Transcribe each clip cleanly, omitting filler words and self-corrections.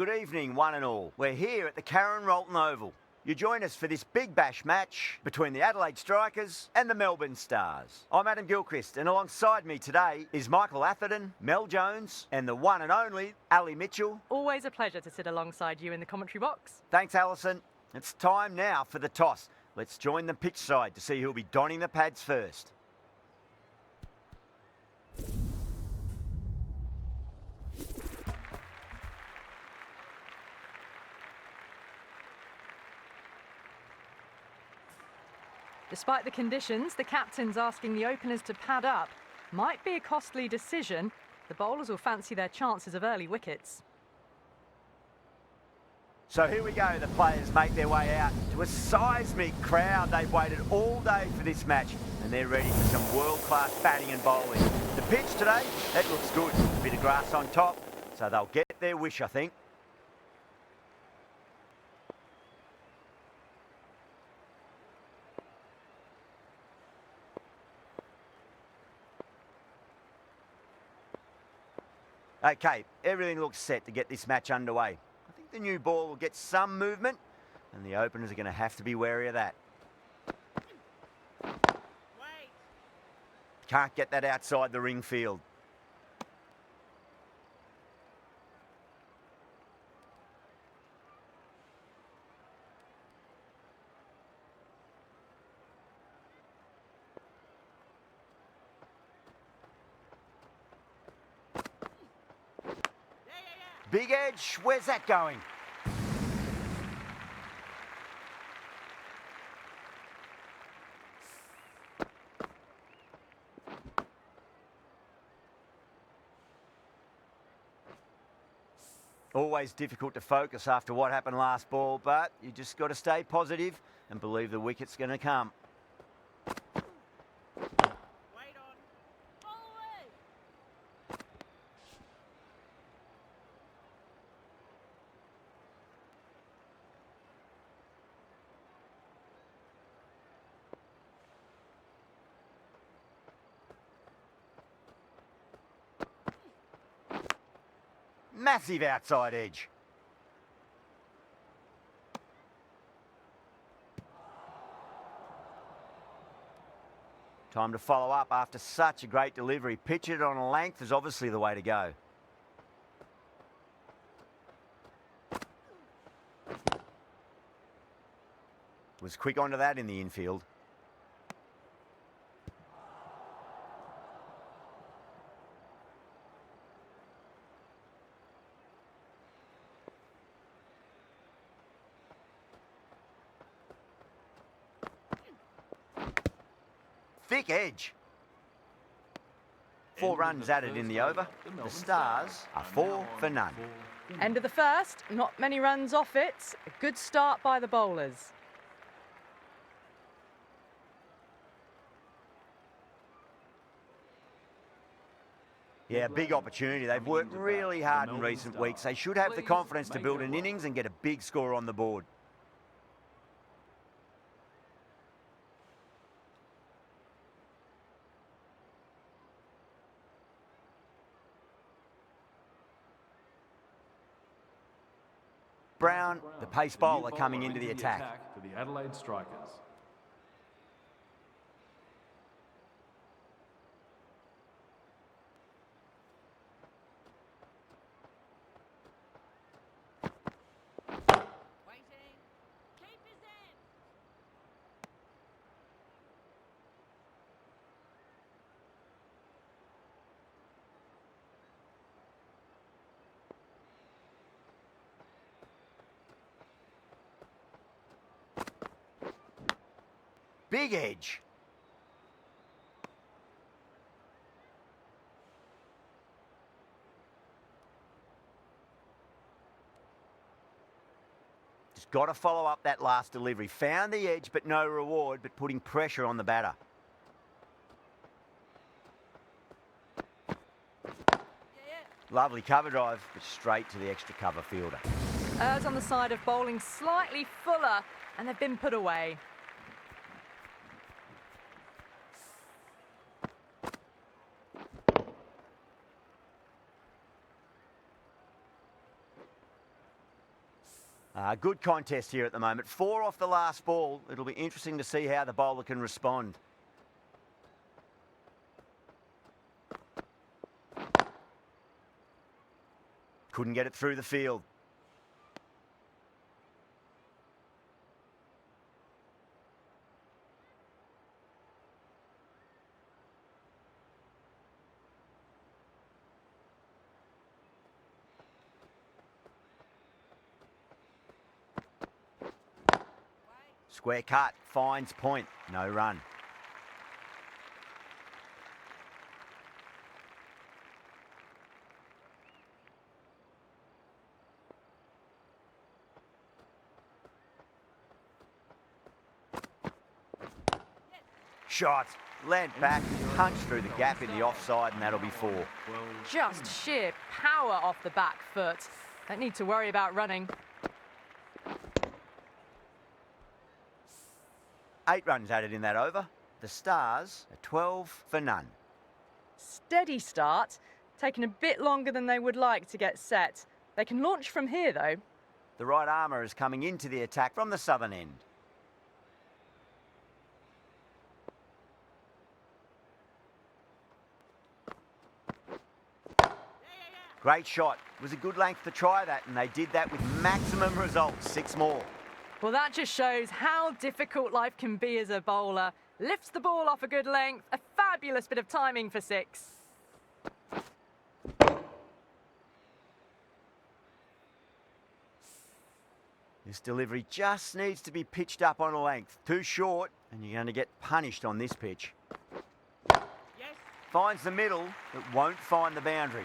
Good evening, one and all. We're here at the Karen Rolton Oval. You join us for this big bash match between the Adelaide Strikers and the Melbourne Stars. I'm Adam Gilchrist, and alongside me today is Michael Atherton, Mel Jones, and the one and only Ali Mitchell. Always a pleasure to sit alongside you in the commentary box. Thanks, Alison. It's time now for the toss. Let's join the pitch side to see who'll be donning the pads first. Despite the conditions, the captain's asking the openers to pad up. Might be a costly decision. The bowlers will fancy their chances of early wickets. So here we go, the players make their way out to a seismic crowd. They've waited all day for this match and they're ready for some world-class batting and bowling. The pitch today, that looks good. A bit of grass on top, so they'll get their wish, I think. Okay, everything looks set to get this match underway. I think the new ball will get some movement, and the openers are going to have to be wary of that. Wait. Can't get that outside the ring field. Big edge, where's that going? Always difficult to focus after what happened last ball, but you just got to stay positive and believe the wicket's going to come. Wait on. Ball away. Massive outside edge. Time to follow up after such a great delivery. Pitch it on a length is obviously the way to go. Was quick onto that in the infield. Thick edge. 4 runs added in the over. The Stars are 4 for none. End of the first, not many runs off it. A good start by the bowlers. Yeah, big opportunity. They've worked really hard in recent weeks. They should have the confidence to build an innings and get a big score on the board. Brown, the pace bowler, coming into the attack. For the Adelaide Strikers. Waiting. Keep his end. Big edge. Just got to follow up that last delivery. Found the edge, but no reward, but putting pressure on the batter. Lovely cover drive, but straight to the extra cover fielder. Errs on the side of bowling slightly fuller, and they've been put away. Good contest here at the moment. 4 off the last ball. It'll be interesting to see how the bowler can respond. Couldn't get it through the field. Square cut, finds point, no run. Shot, land back, punch through the gap in the offside, and that'll be 4. Just sheer power off the back foot. Don't need to worry about running. 8 runs added in that over. The Stars are 12 for none. Steady start, taking a bit longer than they would like to get set. They can launch from here though. The right armour is coming into the attack from the southern end. Great shot. It was a good length to try that, and they did that with maximum results. 6 more. Well, that just shows how difficult life can be as a bowler. Lifts the ball off a good length. A fabulous bit of timing for 6. This delivery just needs to be pitched up on a length. Too short, and you're going to get punished on this pitch. Yes. Finds the middle, but won't find the boundary.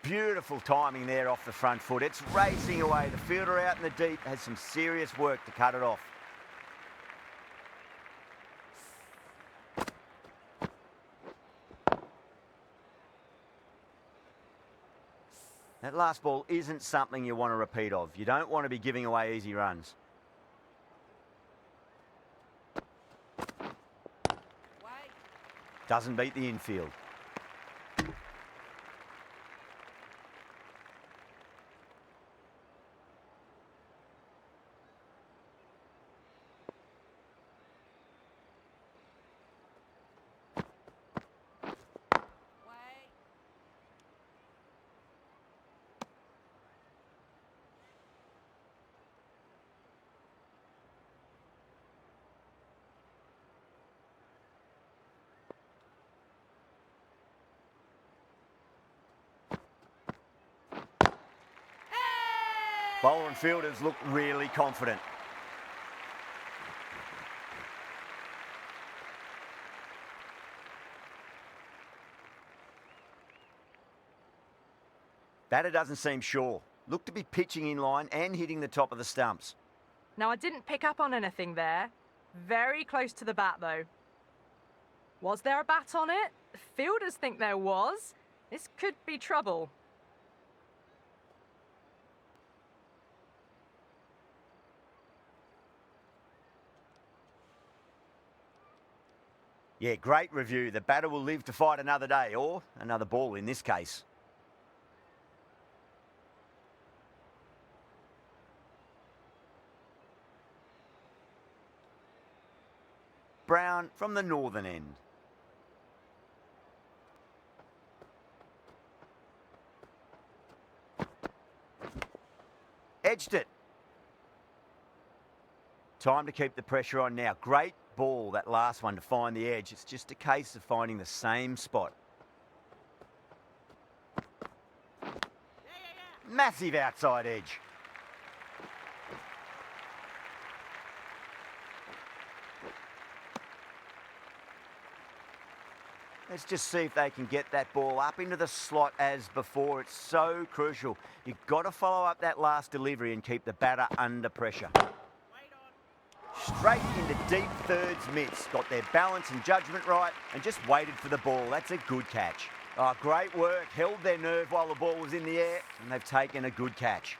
Beautiful timing there off the front foot. It's racing away. The fielder out in the deep has some serious work to cut it off. That last ball isn't something you want to repeat of. You don't want to be giving away easy runs. Doesn't beat the infield. Bowler and fielders look really confident. Batter doesn't seem sure. Look to be pitching in line and hitting the top of the stumps. Now, I didn't pick up on anything there. Very close to the bat, though. Was there a bat on it? The fielders think there was. This could be trouble. Yeah, great review. The batter will live to fight another day, or another ball in this case. Brown from the northern end. Edged it. Time to keep the pressure on now. Great ball, that last one, to find the edge. It's just a case of finding the same spot. Massive outside edge. Let's just see if they can get that ball up into the slot as before. It's so crucial. You've got to follow up that last delivery and keep the batter under pressure. straight into deep thirds midst. Got their balance and judgment right and just waited for the ball. That's a good catch. Oh, great work. Held their nerve while the ball was in the air, and they've taken a good catch.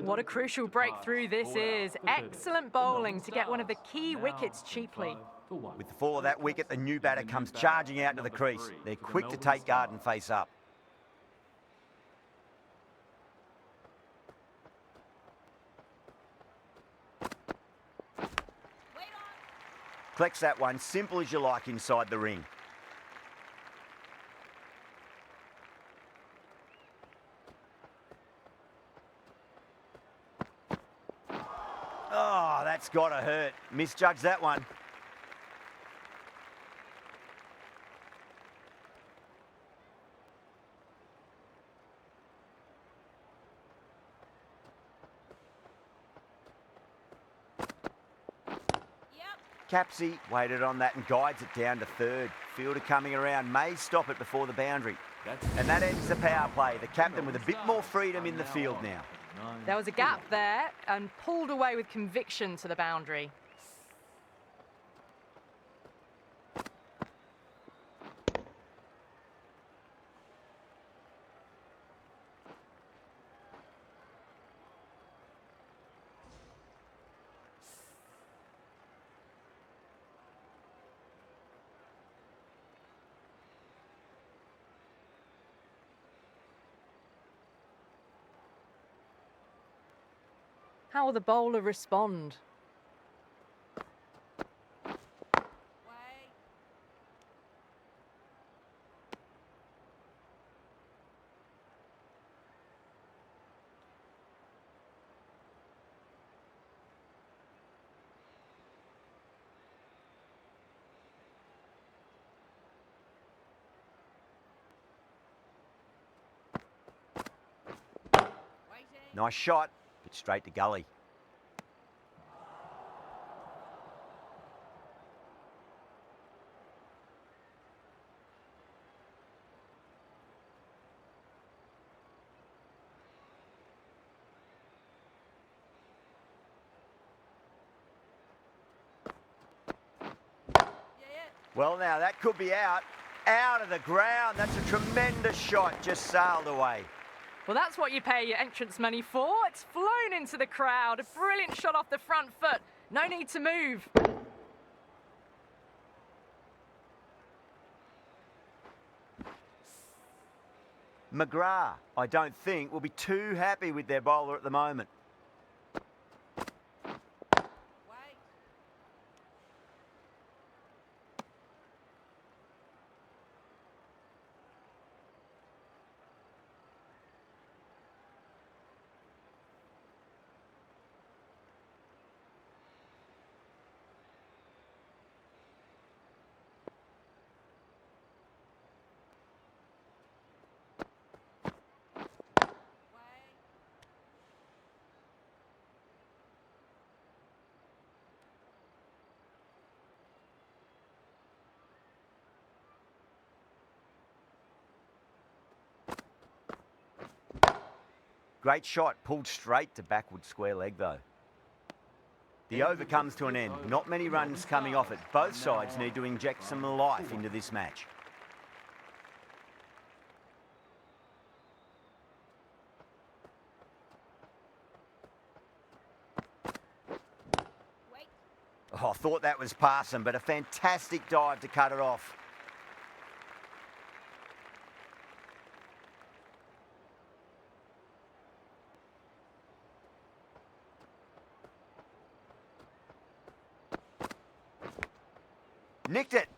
What a crucial breakthrough this is. Excellent bowling to get one of the key wickets cheaply. With the fall of that wicket, the new batter comes charging out to the crease. They're quick to take guard and face up. Collects that one, simple as you like inside the ring. Oh, that's got to hurt. Misjudged that one. Capsey waited on that and guides it down to third. Fielder coming around, may stop it before the boundary. And that ends the power play. The captain with a bit more freedom in the field now. There was a gap there and pulled away with conviction to the boundary. How will the bowler respond? Nice shot, but straight to gully. Well, now that could be out of the ground. That's a tremendous shot, just sailed away. Well, that's what you pay your entrance money for. It's flown into the crowd. A brilliant shot off the front foot. No need to move. McGrath, I don't think, will be too happy with their bowler at the moment. Great shot, pulled straight to backward square leg though. The over comes to an end. Not many runs coming off it. Both sides need to inject some life into this match. Oh, I thought that was passing, but a fantastic dive to cut it off. Nicked it.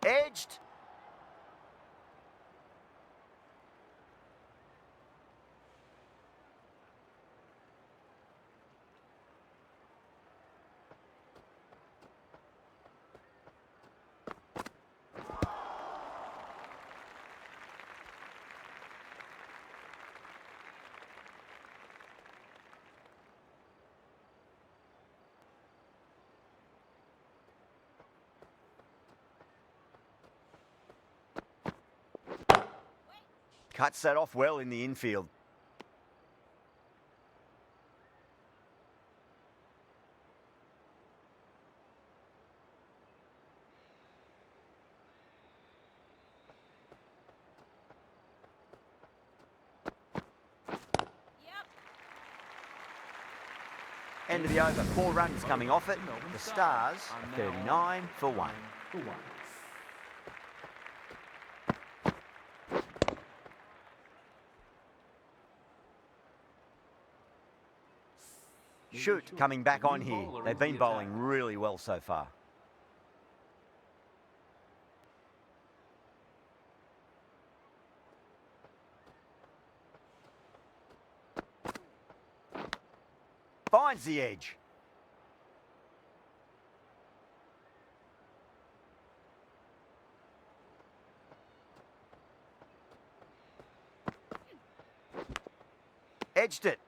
Edged. Cuts that off well in the infield. Yep. End of the over, 4 runs coming off it. The Stars are 39 for 1. Shoot coming back on here. They've been bowling really well so far. Finds the edge. Edged it.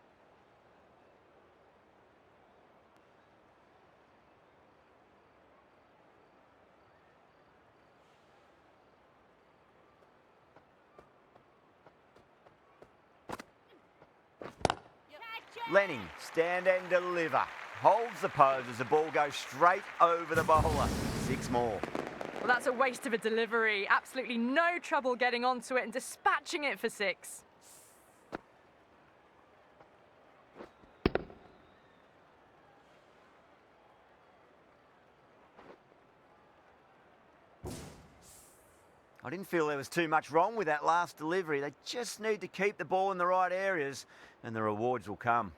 Lenning, stand and deliver. Holds the pose as the ball goes straight over the bowler. 6 more. Well, that's a waste of a delivery. Absolutely no trouble getting onto it and dispatching it for 6. I didn't feel there was too much wrong with that last delivery. They just need to keep the ball in the right areas and the rewards will come.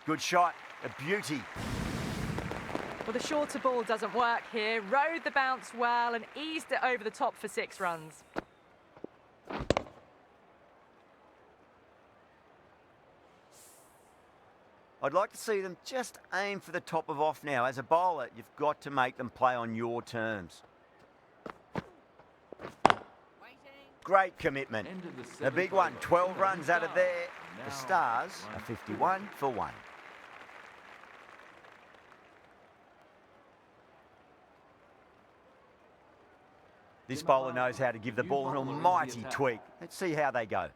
Good shot, a beauty. Well, the shorter ball doesn't work here. Rode the bounce well and eased it over the top for 6 runs. I'd like to see them just aim for the top of off now. As a bowler, you've got to make them play on your terms. Great commitment. A big one, 12 runs out of there. The Stars are 51 for 1. This bowler knows how to give the ball an almighty tweak. Let's see how they go.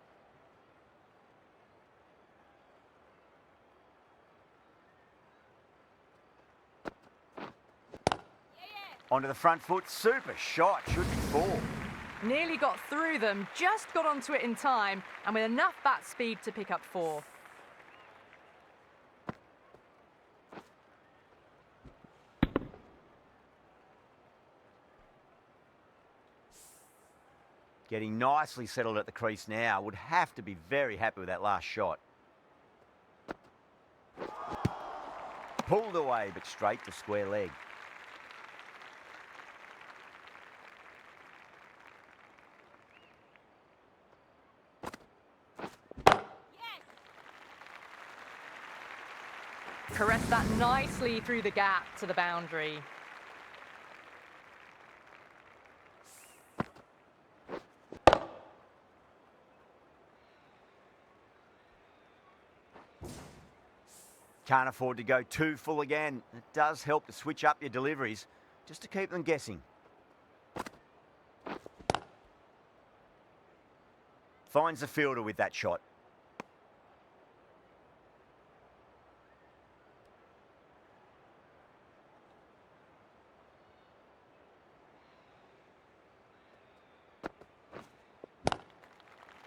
Onto the front foot, super shot, should be 4. Nearly got through them, just got onto it in time, and with enough bat speed to pick up 4. Getting nicely settled at the crease now. Would have to be very happy with that last shot. Pulled away, but straight to square leg. Caressed that nicely through the gap to the boundary. Can't afford to go too full again. It does help to switch up your deliveries, just to keep them guessing. Finds the fielder with that shot.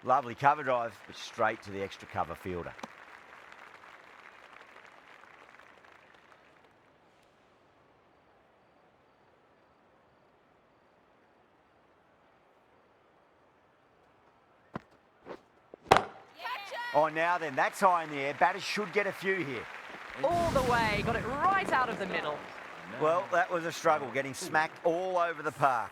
Lovely cover drive, but straight to the extra cover fielder. Oh, now then, that's high in the air. Batters should get a few here. All the way, got it right out of the middle. Well, that was a struggle, getting smacked all over the park.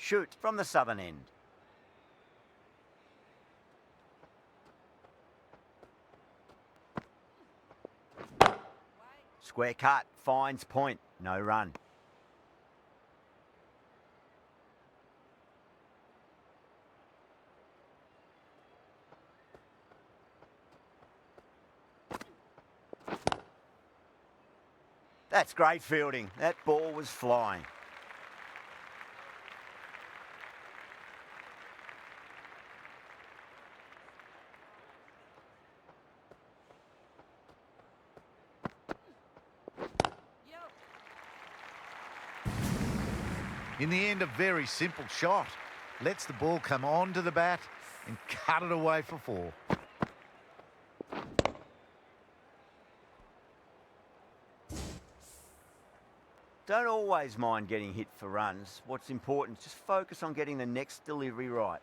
shoot from the southern end. Square cut, finds point, no run. That's great fielding. That ball was flying. In the end, a very simple shot. Lets the ball come onto the bat and cut it away for 4. Don't always mind getting hit for runs. What's important is just focus on getting the next delivery right.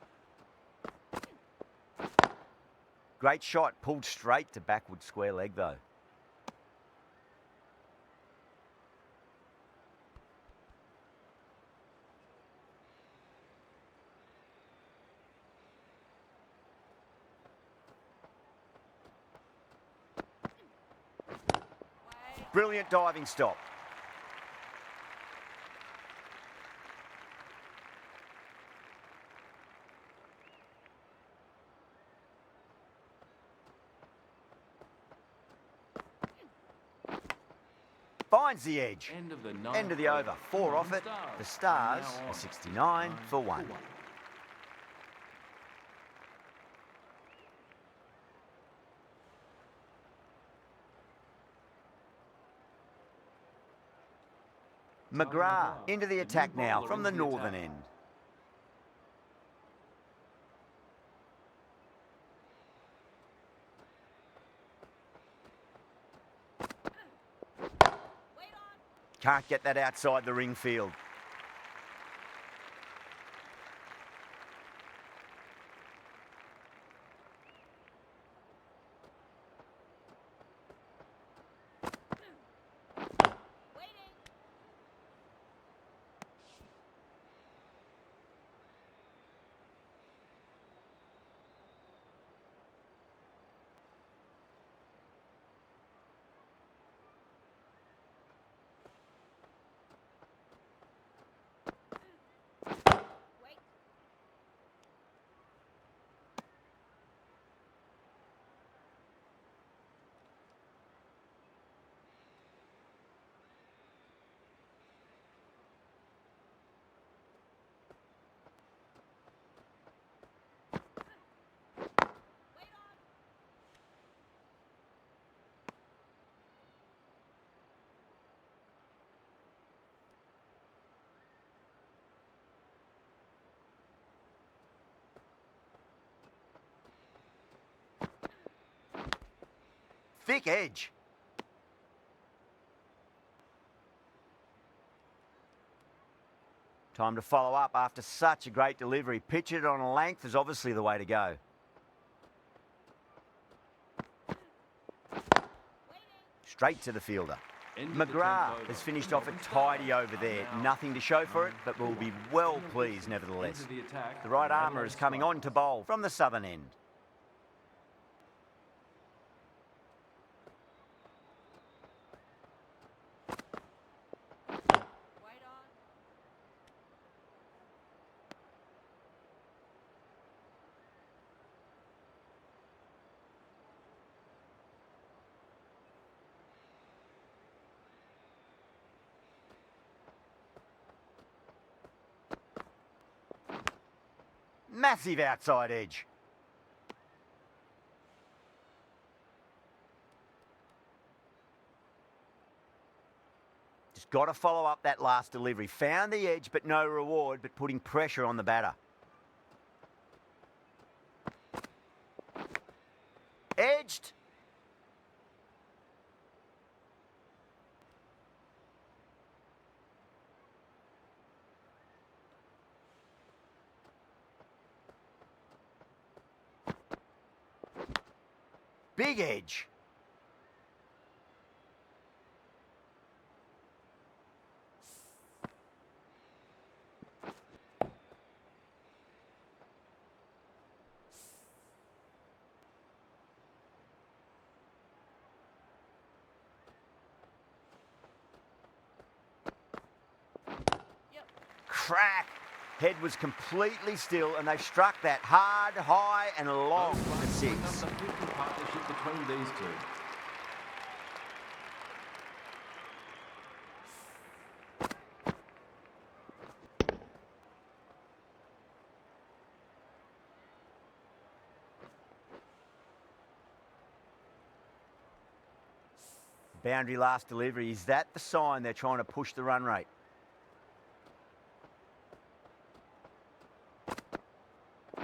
Great shot, pulled straight to backward square leg though. Brilliant diving stop. Finds the edge. End of the over. 4 off it. The Stars are 69 for 1. McGrath into the attack now from the northern end. Can't get that outside the ring field. Thick edge. Time to follow up after such a great delivery. Pitch it on a length is obviously the way to go. Straight to the fielder. McGrath has finished off a tidy over there. Nothing to show for it, but will be well pleased nevertheless. The right armour is coming on to bowl from the southern end. Massive outside edge. Just got to follow up that last delivery. Found the edge, but no reward, but putting pressure on the batter. Edged. Big edge. crack. Head was completely still and they struck that hard, high and long for 6. That's a good partnership between these two. Boundary last delivery. Is that the sign they're trying to push the run rate?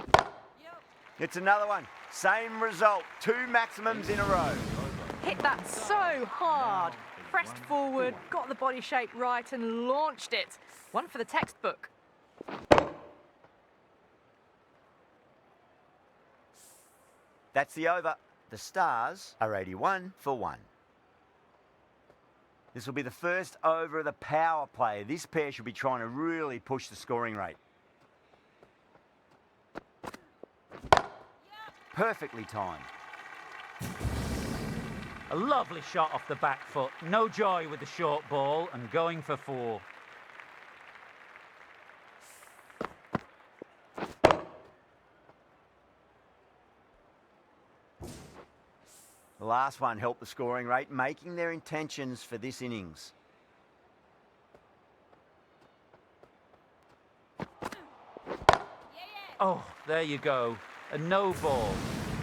Yep. It's another one. Same result. 2 maximums in a row. Hit that so hard. Pressed forward, got the body shape right and launched it. One for the textbook. That's the over. The Stars are 81 for 1. This will be the first over of the power play. This pair should be trying to really push the scoring rate. Perfectly timed. A lovely shot off the back foot. No joy with the short ball and going for 4. The last one helped the scoring rate, making their intentions for this innings. Oh, there you go. A no ball.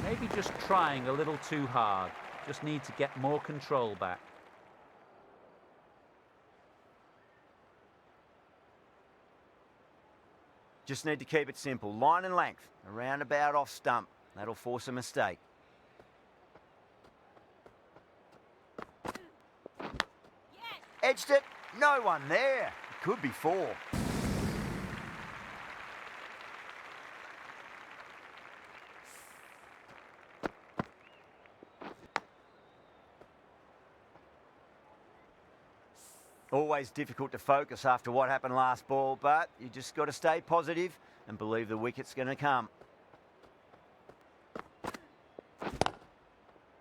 Maybe just trying a little too hard. Just need to get more control back. Just need to keep it simple. Line and length, a roundabout off stump. That'll force a mistake. Edged it. No one there. It could be 4. Always difficult to focus after what happened last ball, but you just got to stay positive and believe the wicket's going to come.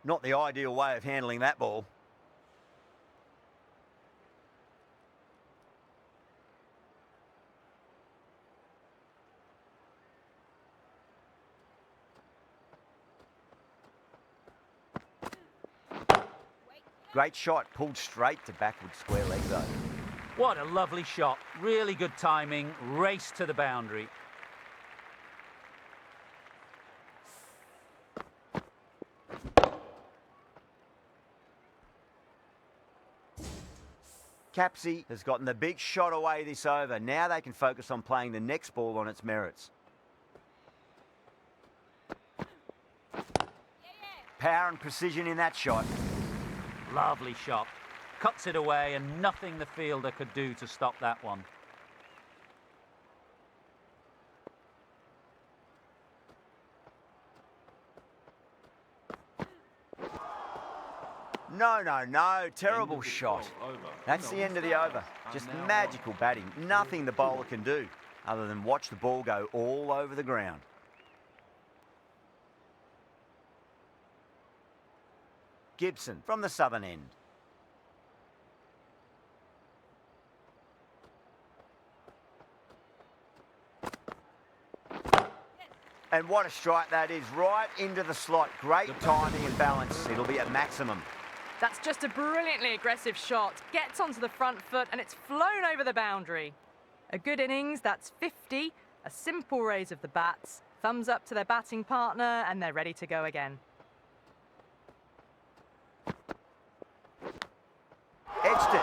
Not the ideal way of handling that ball. Great shot, pulled straight to backward square leg though. What a lovely shot. Really good timing. Race to the boundary. Capsey has gotten the big shot away this over. Now they can focus on playing the next ball on its merits. Power and precision in that shot. Lovely shot. Cuts it away and nothing the fielder could do to stop that one. No. Terrible shot. That's the end of the over. Just magical batting. Nothing the bowler can do other than watch the ball go all over the ground. Gibson from the southern end. And what a strike that is, right into the slot. Great timing and balance. It'll be at maximum. That's just a brilliantly aggressive shot. Gets onto the front foot and it's flown over the boundary. A good innings, that's 50. A simple raise of the bats. Thumbs up to their batting partner and they're ready to go again. Edged it.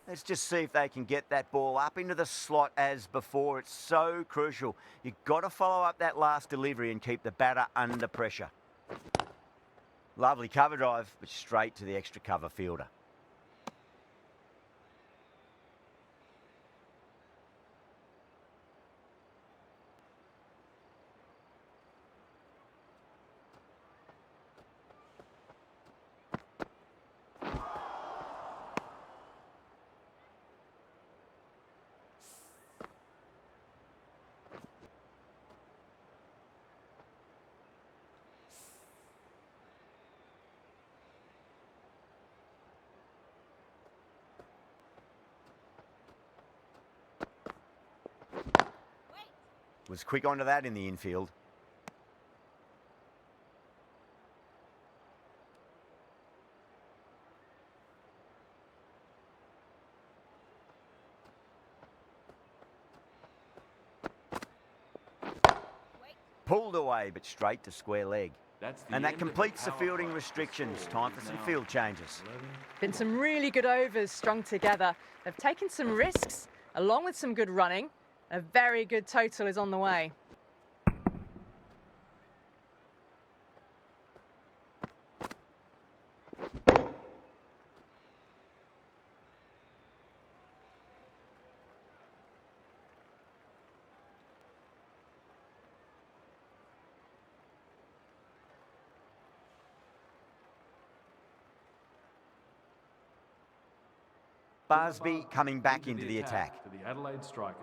Let's just see if they can get that ball up into the slot as before. It's so crucial. You've got to follow up that last delivery and keep the batter under pressure. Lovely cover drive, but straight to the extra cover fielder. Was quick onto that in the infield. Pulled away, but straight to square leg. And that completes the fielding restrictions. Time for some field changes. Been some really good overs strung together. They've taken some risks, along with some good running. A very good total is on the way. Barsby coming back into the attack. For the Adelaide Strikers.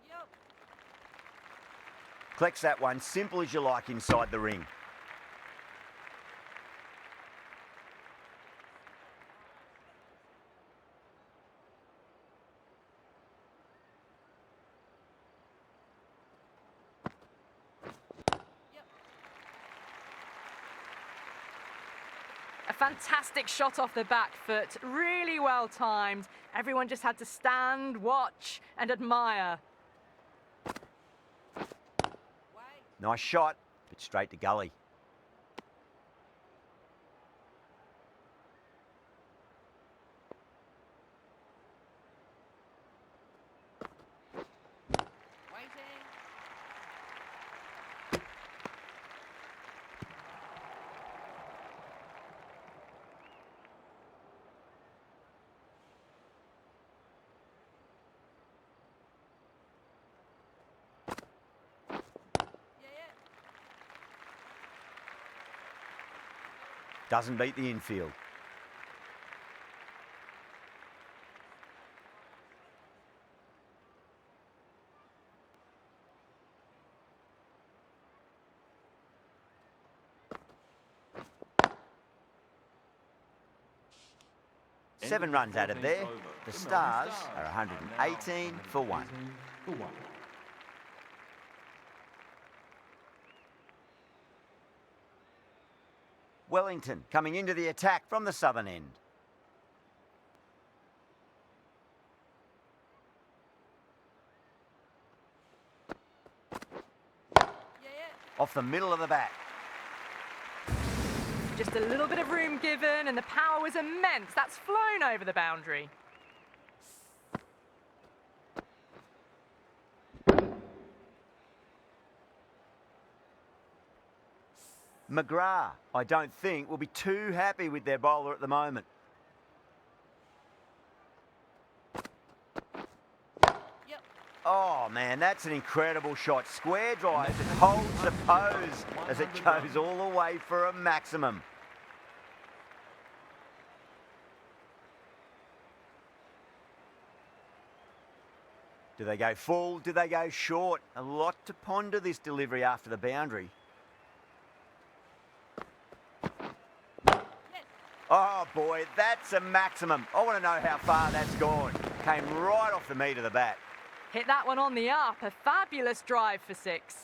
Yup. Collects that one, simple as you like, inside the ring. A fantastic shot off the back foot, really well timed. Everyone just had to stand, watch and admire. Wait. Nice shot, but straight to gully. Waiting. Doesn't beat the infield. Seven runs out of there. The Stars are 118 for 1. Wellington coming into the attack from the southern end. Off the middle of the bat. Just a little bit of room given and the power was immense. That's flown over the boundary. McGrath, I don't think, will be too happy with their bowler at the moment. Yep. Oh man, that's an incredible shot. Square drive that holds the pose as it goes all the way for a maximum. Do they go full? Do they go short? A lot to ponder this delivery after the boundary. Oh boy, that's a maximum. I want to know how far that's gone. Came right off the meat of the bat. Hit that one on the up. A fabulous drive for 6.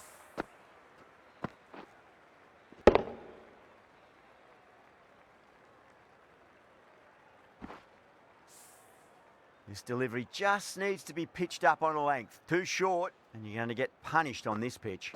This delivery just needs to be pitched up on a length. Too short, and you're going to get punished on this pitch.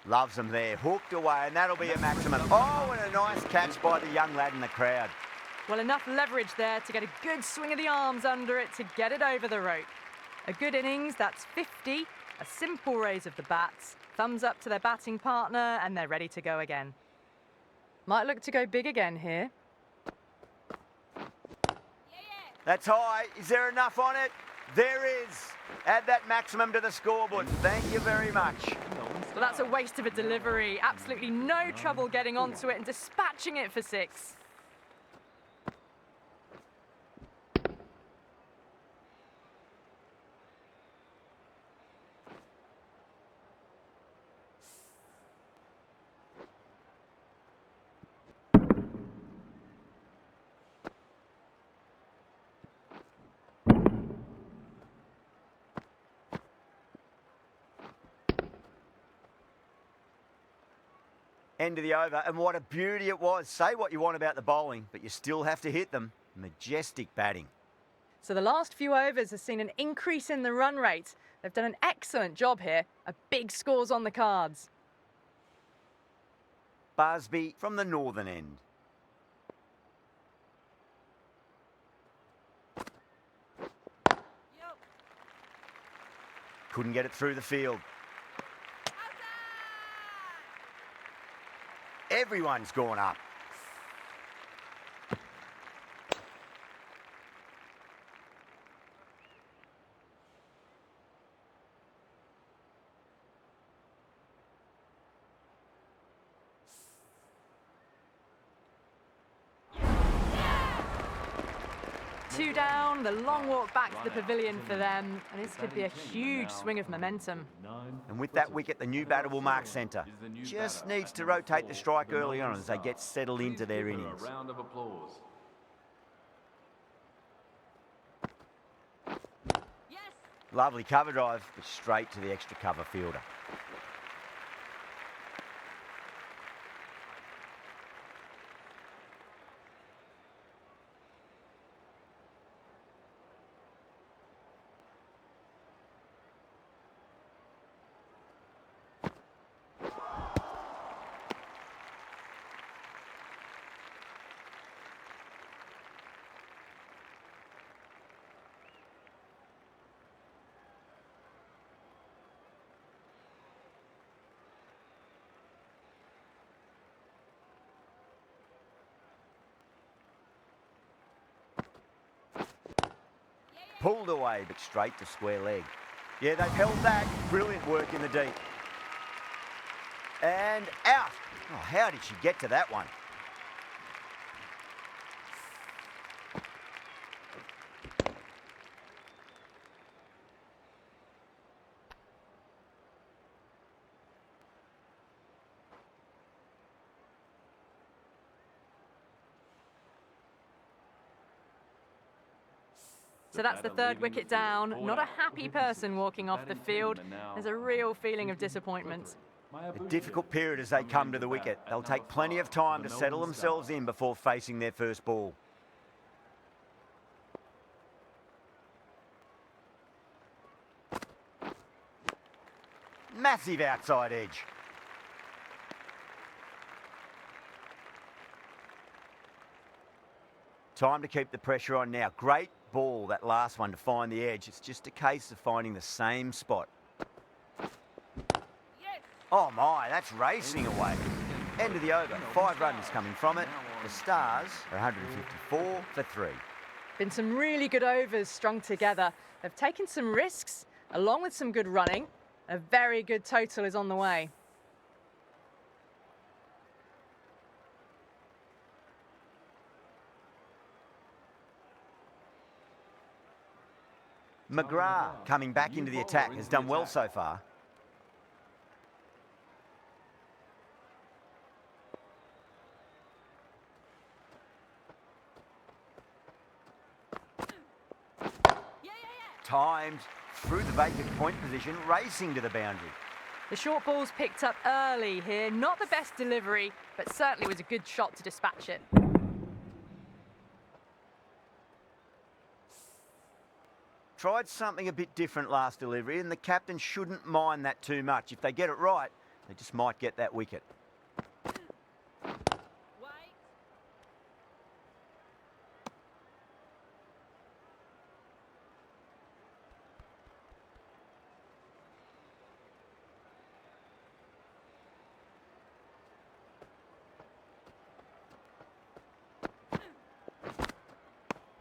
Loves them there, hooked away, and that'll be a maximum. Oh, and a nice catch by the young lad in the crowd. Well, enough leverage there to get a good swing of the arms under it to get it over the rope. A good innings, that's 50, a simple raise of the bats, thumbs up to their batting partner, and they're ready to go again. Might look to go big again here. That's high. Is there enough on it? There is. Add that maximum to the scoreboard. Thank you very much. Well, that's a waste of a delivery. Absolutely no trouble getting onto it and dispatching it for 6. End of the over, and what a beauty it was. Say what you want about the bowling, but you still have to hit them. Majestic batting. So the last few overs have seen an increase in the run rate. They've done an excellent job here. A big score's on the cards. Busby from the northern end. Yep. Couldn't get it through the field. Everyone's gone up. Two down, the long walk back to the pavilion for them, and this could be a huge swing of momentum. And with that wicket, the new batter will mark centre. Just needs to rotate the strike early on as they get settled into their innings. Round of applause. Yes. Lovely cover drive, but straight to the extra cover fielder. Pulled away, but straight to square leg. Yeah, they've held that. Brilliant work in the deep. And out. Oh, how did she get to that one? So that's the third wicket down. Not a happy person walking off the field. There's a real feeling of disappointment. A difficult period as they come to the wicket. They'll take plenty of time to settle themselves in before facing their first ball. Massive outside edge. Time to keep the pressure on now. Great ball, that last one, to find the edge. It's just a case of finding the same spot. Yes. Oh my, that's racing away. End of the over. 5 runs coming from it. The Stars are 154 for 3. Been some really good overs strung together. They've taken some risks, along with some good running. A very good total is on the way. McGrath, coming back into the attack, has done well so far. Timed through the vacant point position, racing to the boundary. The short ball's picked up early here. Not the best delivery, but certainly was a good shot to dispatch it. Tried something a bit different last delivery, and the captain shouldn't mind that too much. If they get it right, they just might get that wicket. Wait.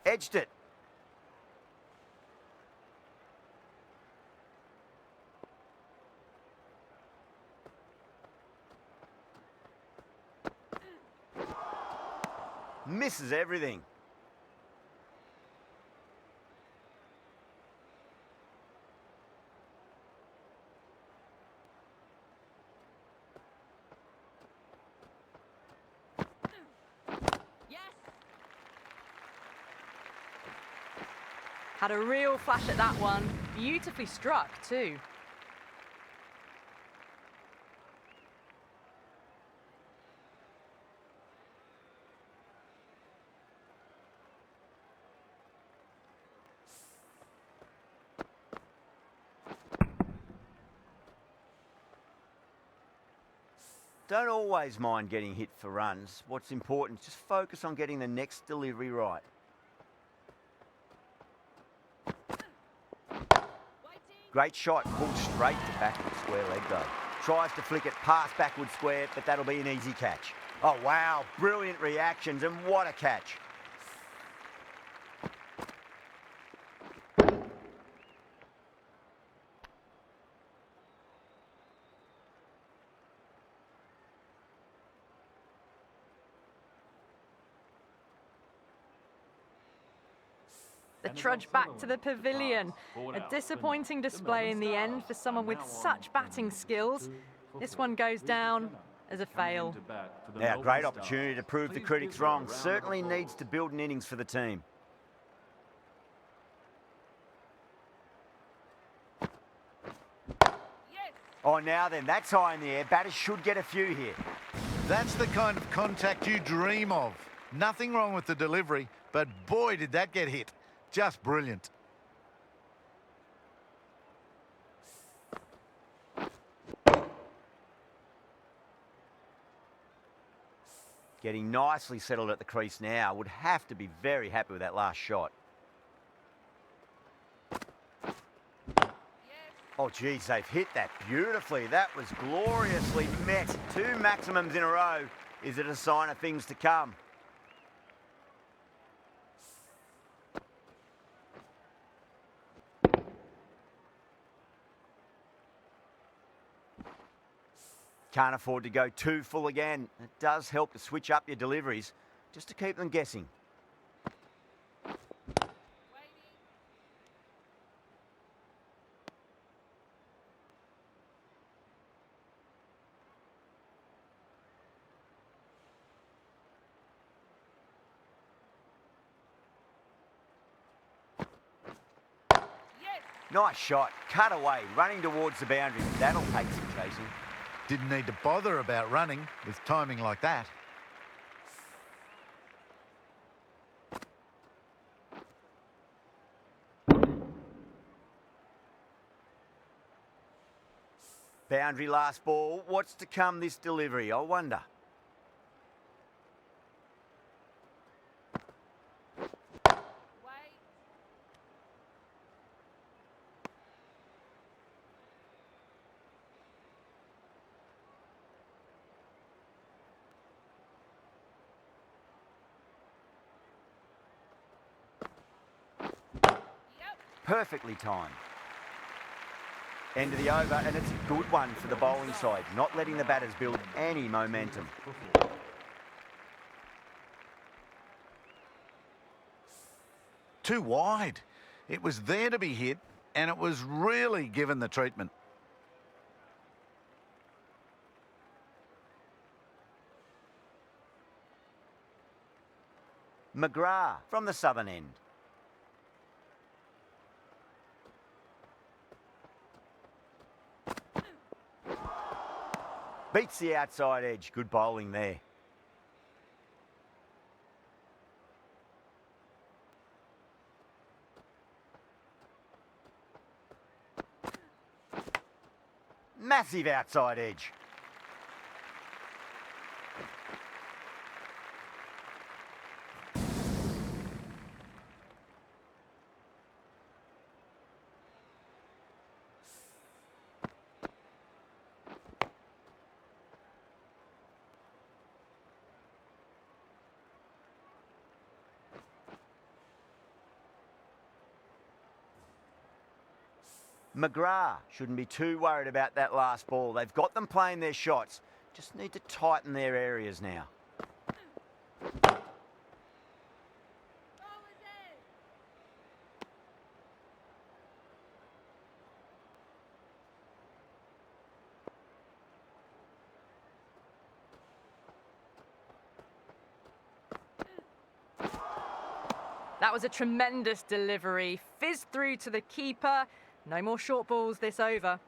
Edged it. misses everything. Yes. Had a real flash at that one. Beautifully struck too. Don't always mind getting hit for runs. What's important is just focus on getting the next delivery right. Waiting. Great shot, pulled straight to backward square leg though. Tries to flick it past backward square, but that'll be an easy catch. Oh wow, brilliant reactions and what a catch. The trudge back to the pavilion. A disappointing display in the end for someone with such batting skills. This one goes down as a fail. Now, great opportunity to prove the critics wrong. Certainly needs to build an innings for the team. Yes. Oh, now then, that's high in the air. Batters should get a few here. That's the kind of contact you dream of. Nothing wrong with the delivery, but boy, did that get hit. Just brilliant. Getting nicely settled at the crease now. Would have to be very happy with that last shot. Yes. Oh, geez, they've hit that beautifully. That was gloriously met. 2 maximums in a row. Is it a sign of things to come? Can't afford to go too full again. It does help to switch up your deliveries, just to keep them guessing. Waiting. Yes. Nice shot, cut away, running towards the boundary. That'll take some chasing. Didn't need to bother about running with timing like that. Boundary last ball. What's to come this delivery, I wonder? Wait. Yep. Perfectly timed. End of the over, and it's a good one for the bowling side, not letting the batters build any momentum. Too wide. It was there to be hit, and it was really given the treatment. McGrath from the southern end. Beats the outside edge. Good bowling there. Massive outside edge. McGrath shouldn't be too worried about that last ball. They've got them playing their shots. Just need to tighten their areas now. That was a tremendous delivery. Fizzed through to the keeper. No more short balls this over.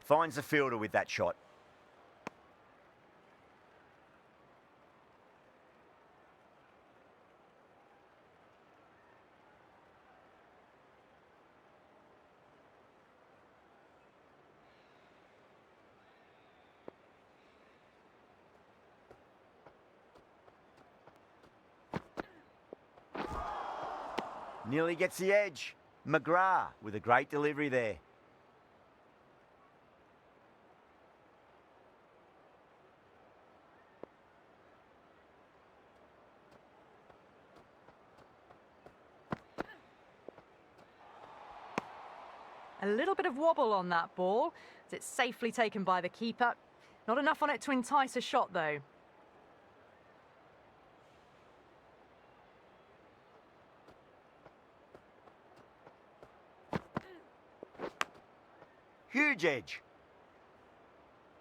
Finds the fielder with that shot. Nearly gets the edge. McGrath with a great delivery there. A little bit of wobble on that ball, as it's safely taken by the keeper. Not enough on it to entice a shot, though. Huge edge.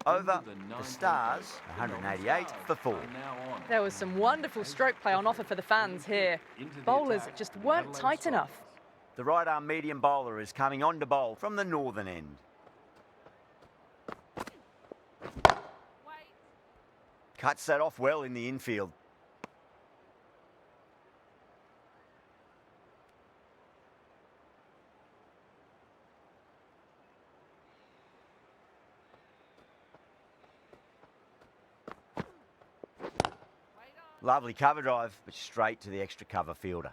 Over the Stars, 188 for 4. There was some wonderful stroke play on offer for the fans here. Bowlers just weren't tight enough. The right arm medium bowler is coming on to bowl from the northern end. Wait. Cuts that off well in the infield. Lovely cover drive, but straight to the extra cover fielder.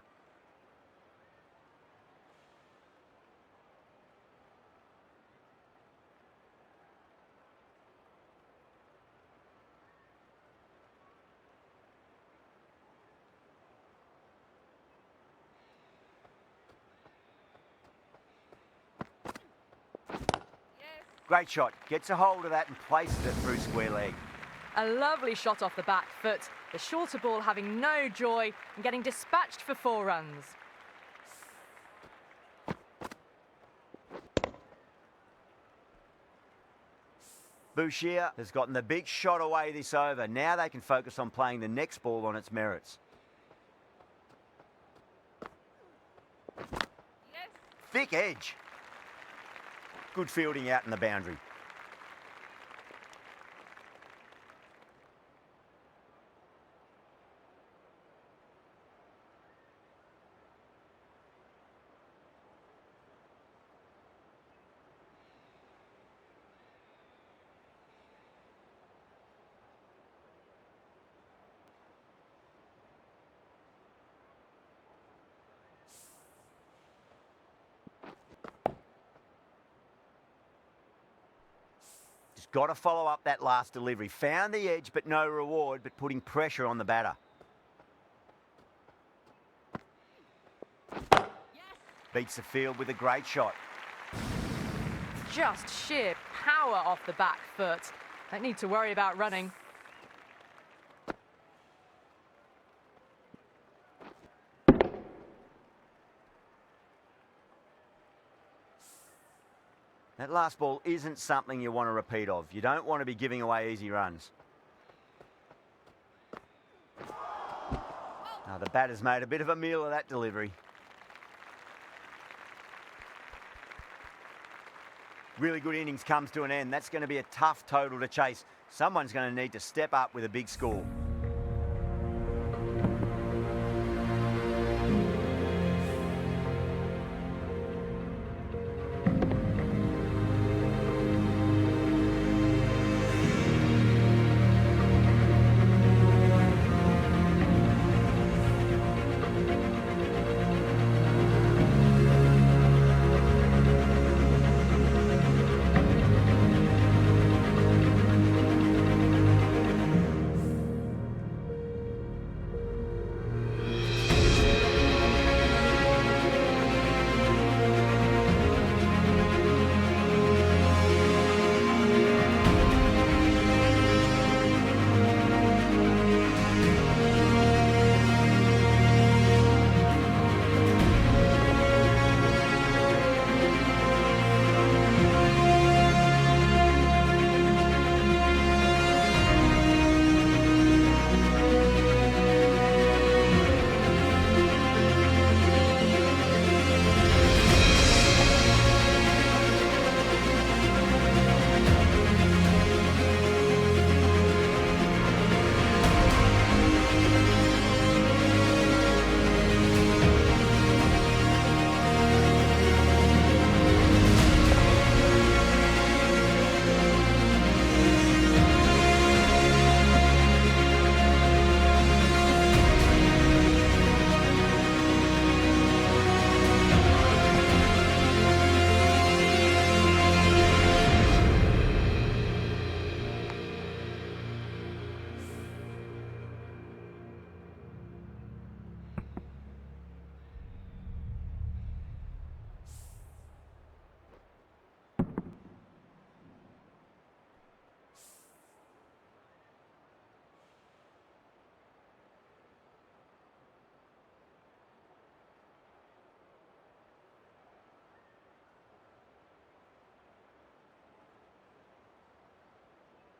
Great shot. Gets a hold of that and places it through square leg. A lovely shot off the back foot. The shorter ball having no joy and getting dispatched for 4 runs. Bouchier has gotten the big shot away this over. Now they can focus on playing the next ball on its merits. Yes. Thick edge. Good fielding out in the boundary. Just got to follow up that last delivery. Found the edge, but no reward, but putting pressure on the batter. Yes. Beats the field with a great shot. Just sheer power off the back foot. Don't need to worry about running. That last ball isn't something you want to repeat of. You don't want to be giving away easy runs. Now the batter's made a bit of a meal of that delivery. Really good innings comes to an end. That's going to be a tough total to chase. Someone's going to need to step up with a big score.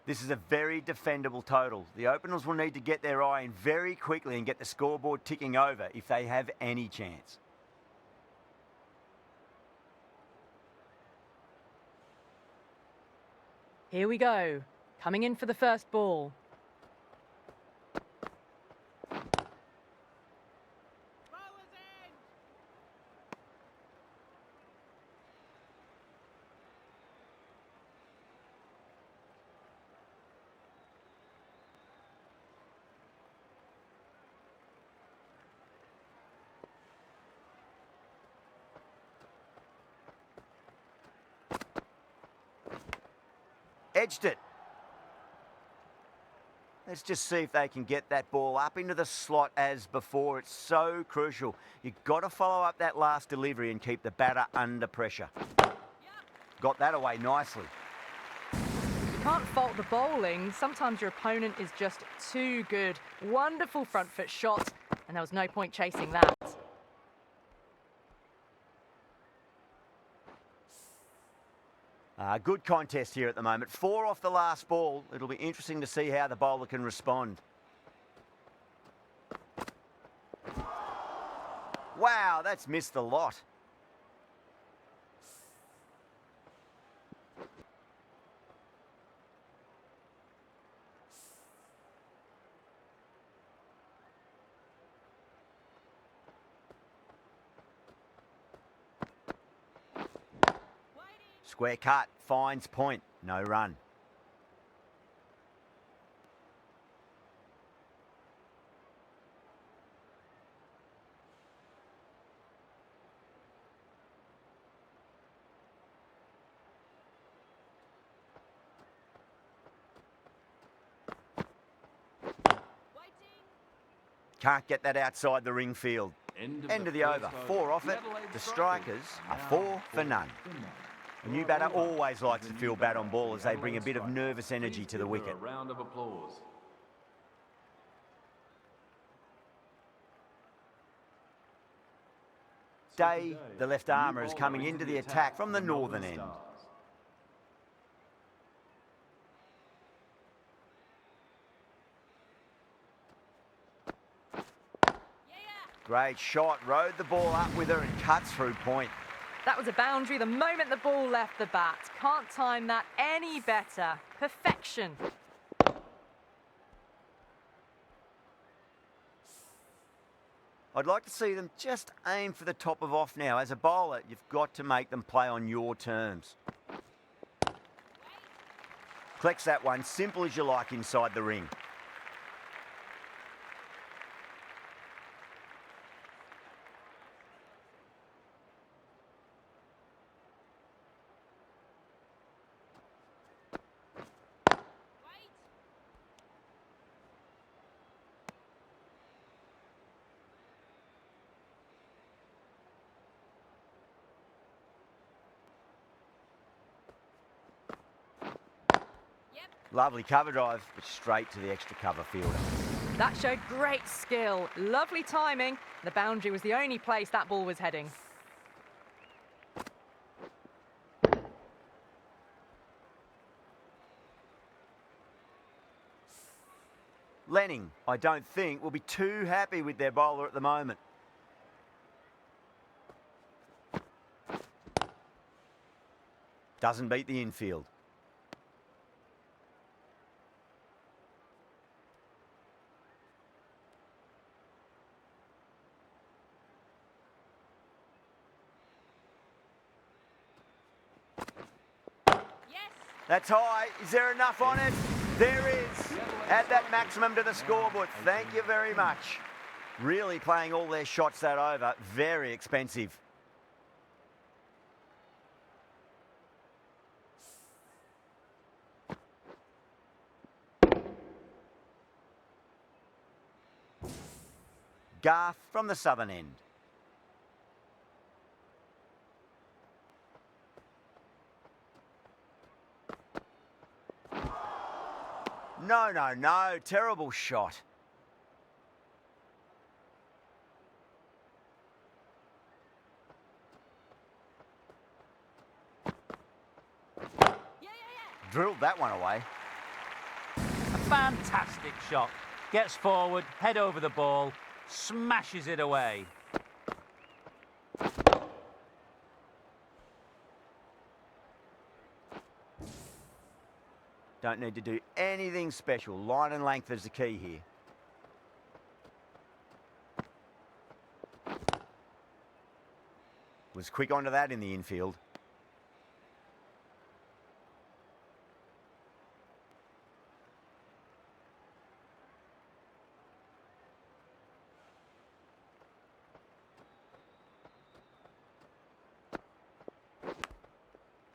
This is a very defendable total. The openers will need to get their eye in very quickly and get the scoreboard ticking over if they have any chance. Here we go. Coming in for the first ball. Bowler's end. Edged it. Let's just see if they can get that ball up into the slot as before. It's so crucial. You've got to follow up that last delivery and keep the batter under pressure. Got that away nicely. You can't fault the bowling. Sometimes your opponent is just too good. Wonderful front foot shot, and there was no point chasing that. Good contest here at the moment. 4 off the last ball. It'll be interesting to see how the bowler can respond. Wow, that's missed the lot. Square cut, finds point, no run. Can't get that outside the ring field. End of the over. 4 off it. The strikers are 4 for none. A new batter always likes to feel bat on ball as they bring a bit of nervous energy to the wicket. A round of applause. Day, the left armour, is coming into the attack from the northern end. Great shot, rode the ball up with her and cuts through point. That was a boundary the moment the ball left the bat. Can't time that any better. Perfection. I'd like to see them just aim for the top of off now. As a bowler, you've got to make them play on your terms. Collects that one, simple as you like inside the ring. Lovely cover drive, but straight to the extra cover fielder. That showed great skill. Lovely timing. The boundary was the only place that ball was heading. Lenning, I don't think, will be too happy with their bowler at the moment. Doesn't beat the infield. That's high. Is there enough on it? There is. Add that maximum to the scoreboard. Thank you very much. Really playing all their shots that over. Very expensive. Garth from the southern end. No, no, no. Terrible shot. Drilled that one away. Fantastic shot. Gets forward, head over the ball, smashes it away. Don't need to do anything special. Line and length is the key here. Was quick onto that in the infield.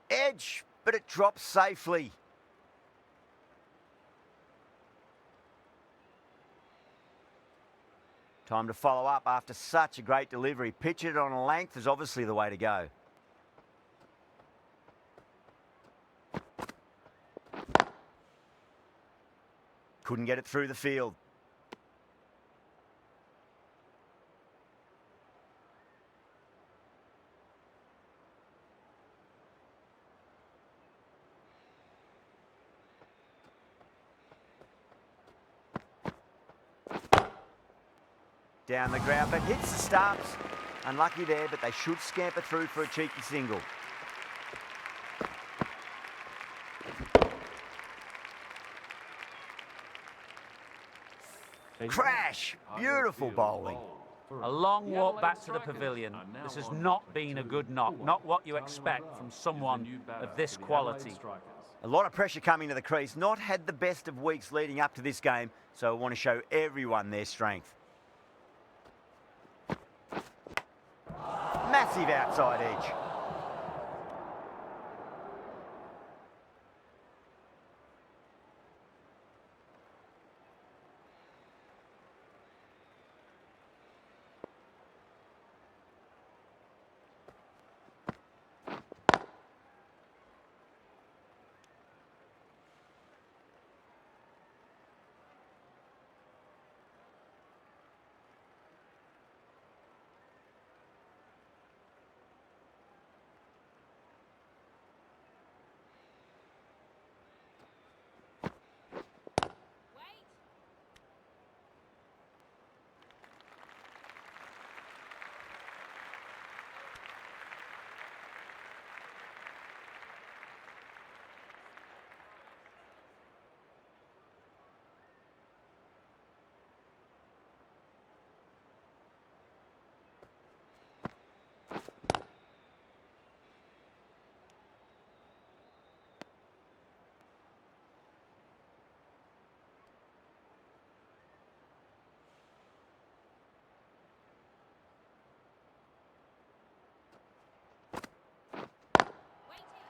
Edge, but it drops safely. Time to follow up after such a great delivery. Pitch it on a length is obviously the way to go. Couldn't get it through the field. Down the ground, but hits the stumps. Unlucky there, but they should scamper through for a cheeky single. Crash! Beautiful bowling. A long walk back to the pavilion. This has not been a good knock. Not what you expect from someone of this quality. A lot of pressure coming to the crease. Not had the best of weeks leading up to this game, so I want to show everyone their strength. Massive outside edge.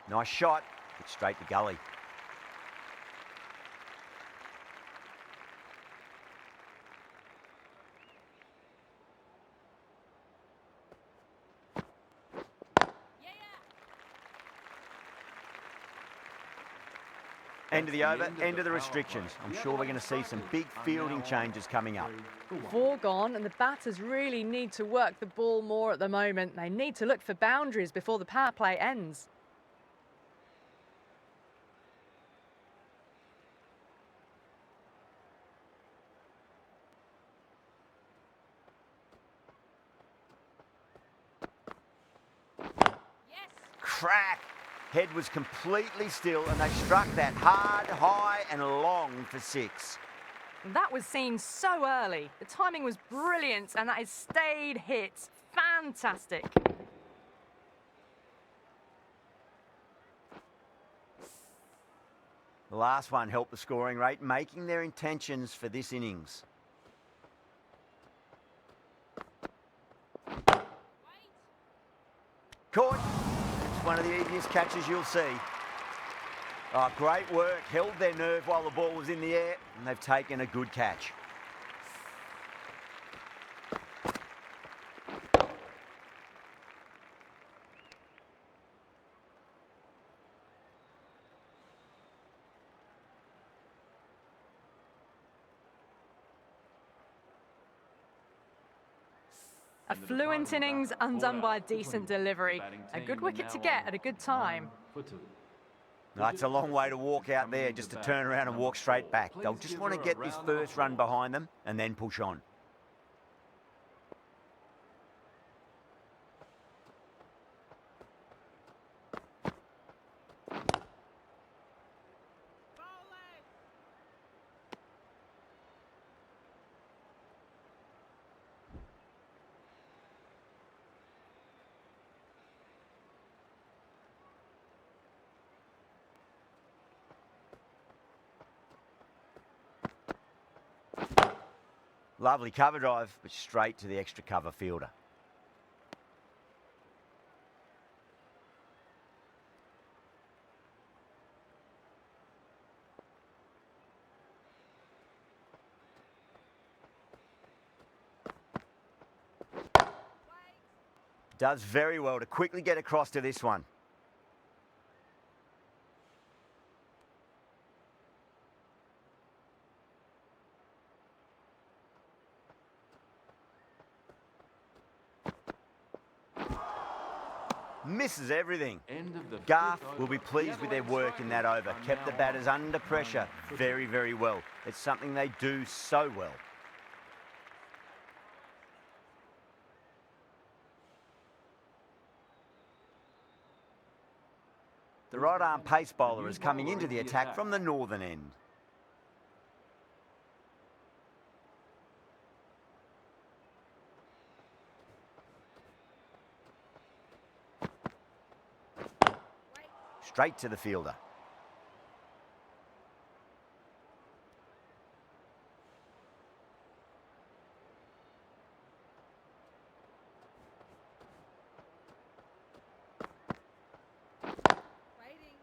Nice shot. Hit straight to gully. End of the over, end of the restrictions. I'm sure we're going to see some big fielding changes coming up. 4 gone, and the batters really need to work the ball more at the moment. They need to look for boundaries before the power play ends. Crack! Head was completely still and they struck that hard, high and long for 6. That was seen so early. The timing was brilliant, and that is stayed hits. Fantastic. The last one helped the scoring rate, making their intentions for this innings. Caught. It's one of the easiest catches you'll see. Oh, great work. Held their nerve while the ball was in the air, and they've taken a good catch. A fluent innings undone by a decent delivery. A good wicket to get at a good time. For 2. No, it's a long way to walk out there just to turn around and walk straight back. They'll just want to get this first run behind them and then push on. Bowling! Lovely cover drive, but straight to the extra cover fielder. Does very well to quickly get across to this one. Misses everything. End of the Garth fifth will be over. pleased The with their Adelaide work in that Strikers over. are Kept the now batters on under pressure 9 very, very well. It's something they do so well. The right arm pace bowler is coming into the attack from the northern end. Straight to the fielder. Waiting.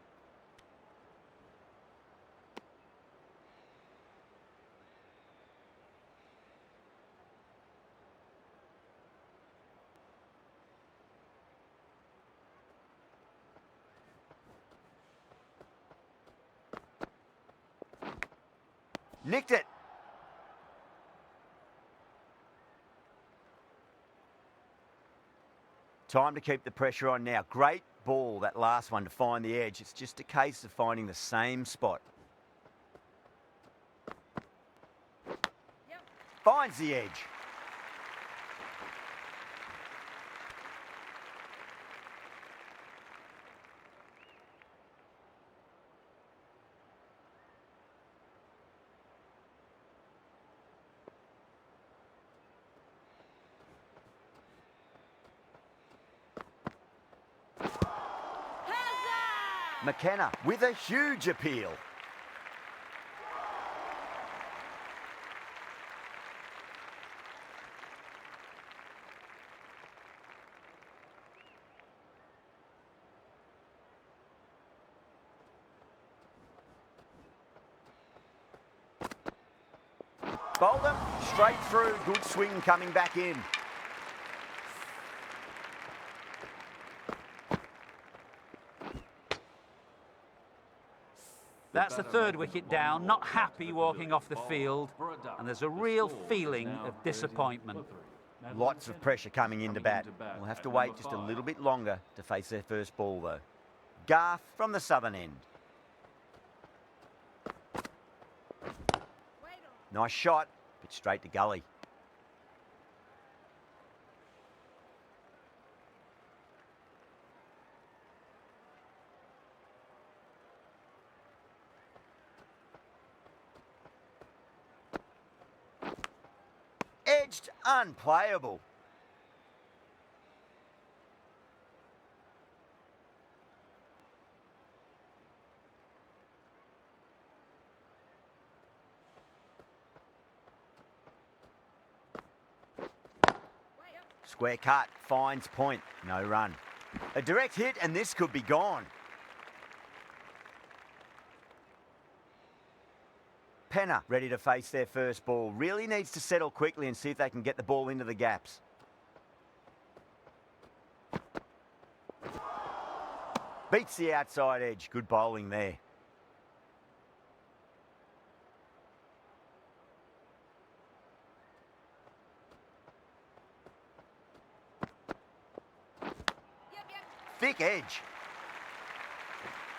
Nicked it. Time to keep the pressure on now. Great ball, that last one, to find the edge. It's just a case of finding the same spot. Yep. Finds the edge. McKenna with a huge appeal. Bowled them straight through. Good swing coming back in. That's the third wicket down, not happy walking off the field, and there's a real feeling of disappointment. Lots of pressure coming into bat. We'll have to wait just a little bit longer to face their first ball though. Garth from the southern end. Nice shot, but straight to gully. Edged, unplayable. Square cut, finds point, no run. A direct hit and this could be gone. Penner ready to face their first ball. Really needs to settle quickly and see if they can get the ball into the gaps. Beats the outside edge. Good bowling there. Thick edge.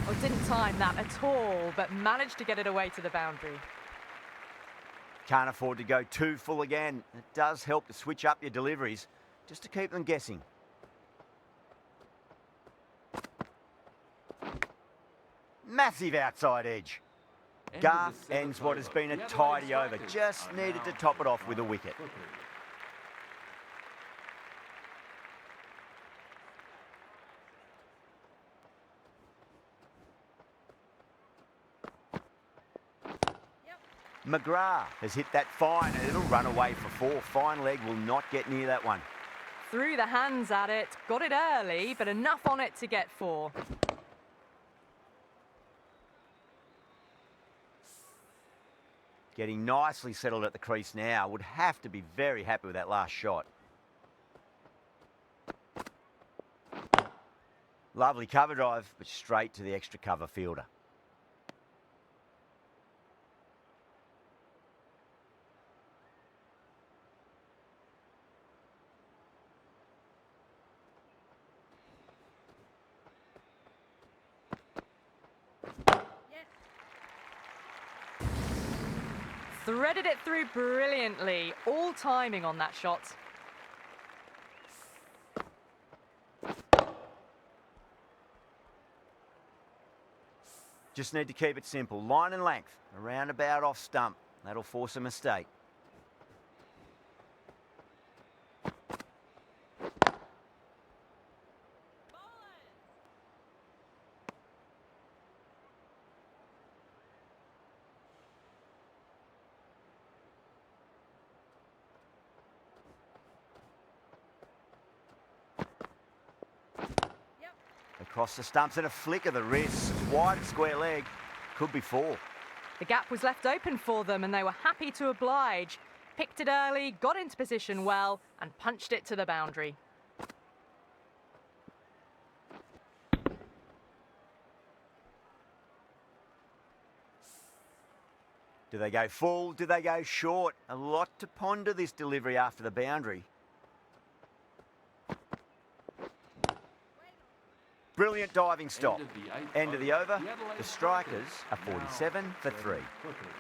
Oh, didn't time that at all, but managed to get it away to the boundary. Can't afford to go too full again. It does help to switch up your deliveries, just to keep them guessing. Massive outside edge. End of Garth the ends seventh what has over. been a The Adelaide tidy over. Strikers Just are needed to now top it off with a front wicket. footed. McGrath has hit that fine and it'll run away for four. Fine leg will not get near that one. Threw the hands at it, got it early, but enough on it to get 4. Getting nicely settled at the crease now. Would have to be very happy with that last shot. Lovely cover drive, but straight to the extra cover fielder. Threaded it through brilliantly, all timing on that shot. Just need to keep it simple. Line and length, around about off stump. That'll force a mistake. Across the stumps and a flick of the wrist. Wide square leg. Could be 4. The gap was left open for them and they were happy to oblige. Picked it early, got into position well and punched it to the boundary. Do they go full? Do they go short? A lot to ponder this delivery after the boundary. Brilliant diving stop. End of the over. The Strikers are 47 for 3.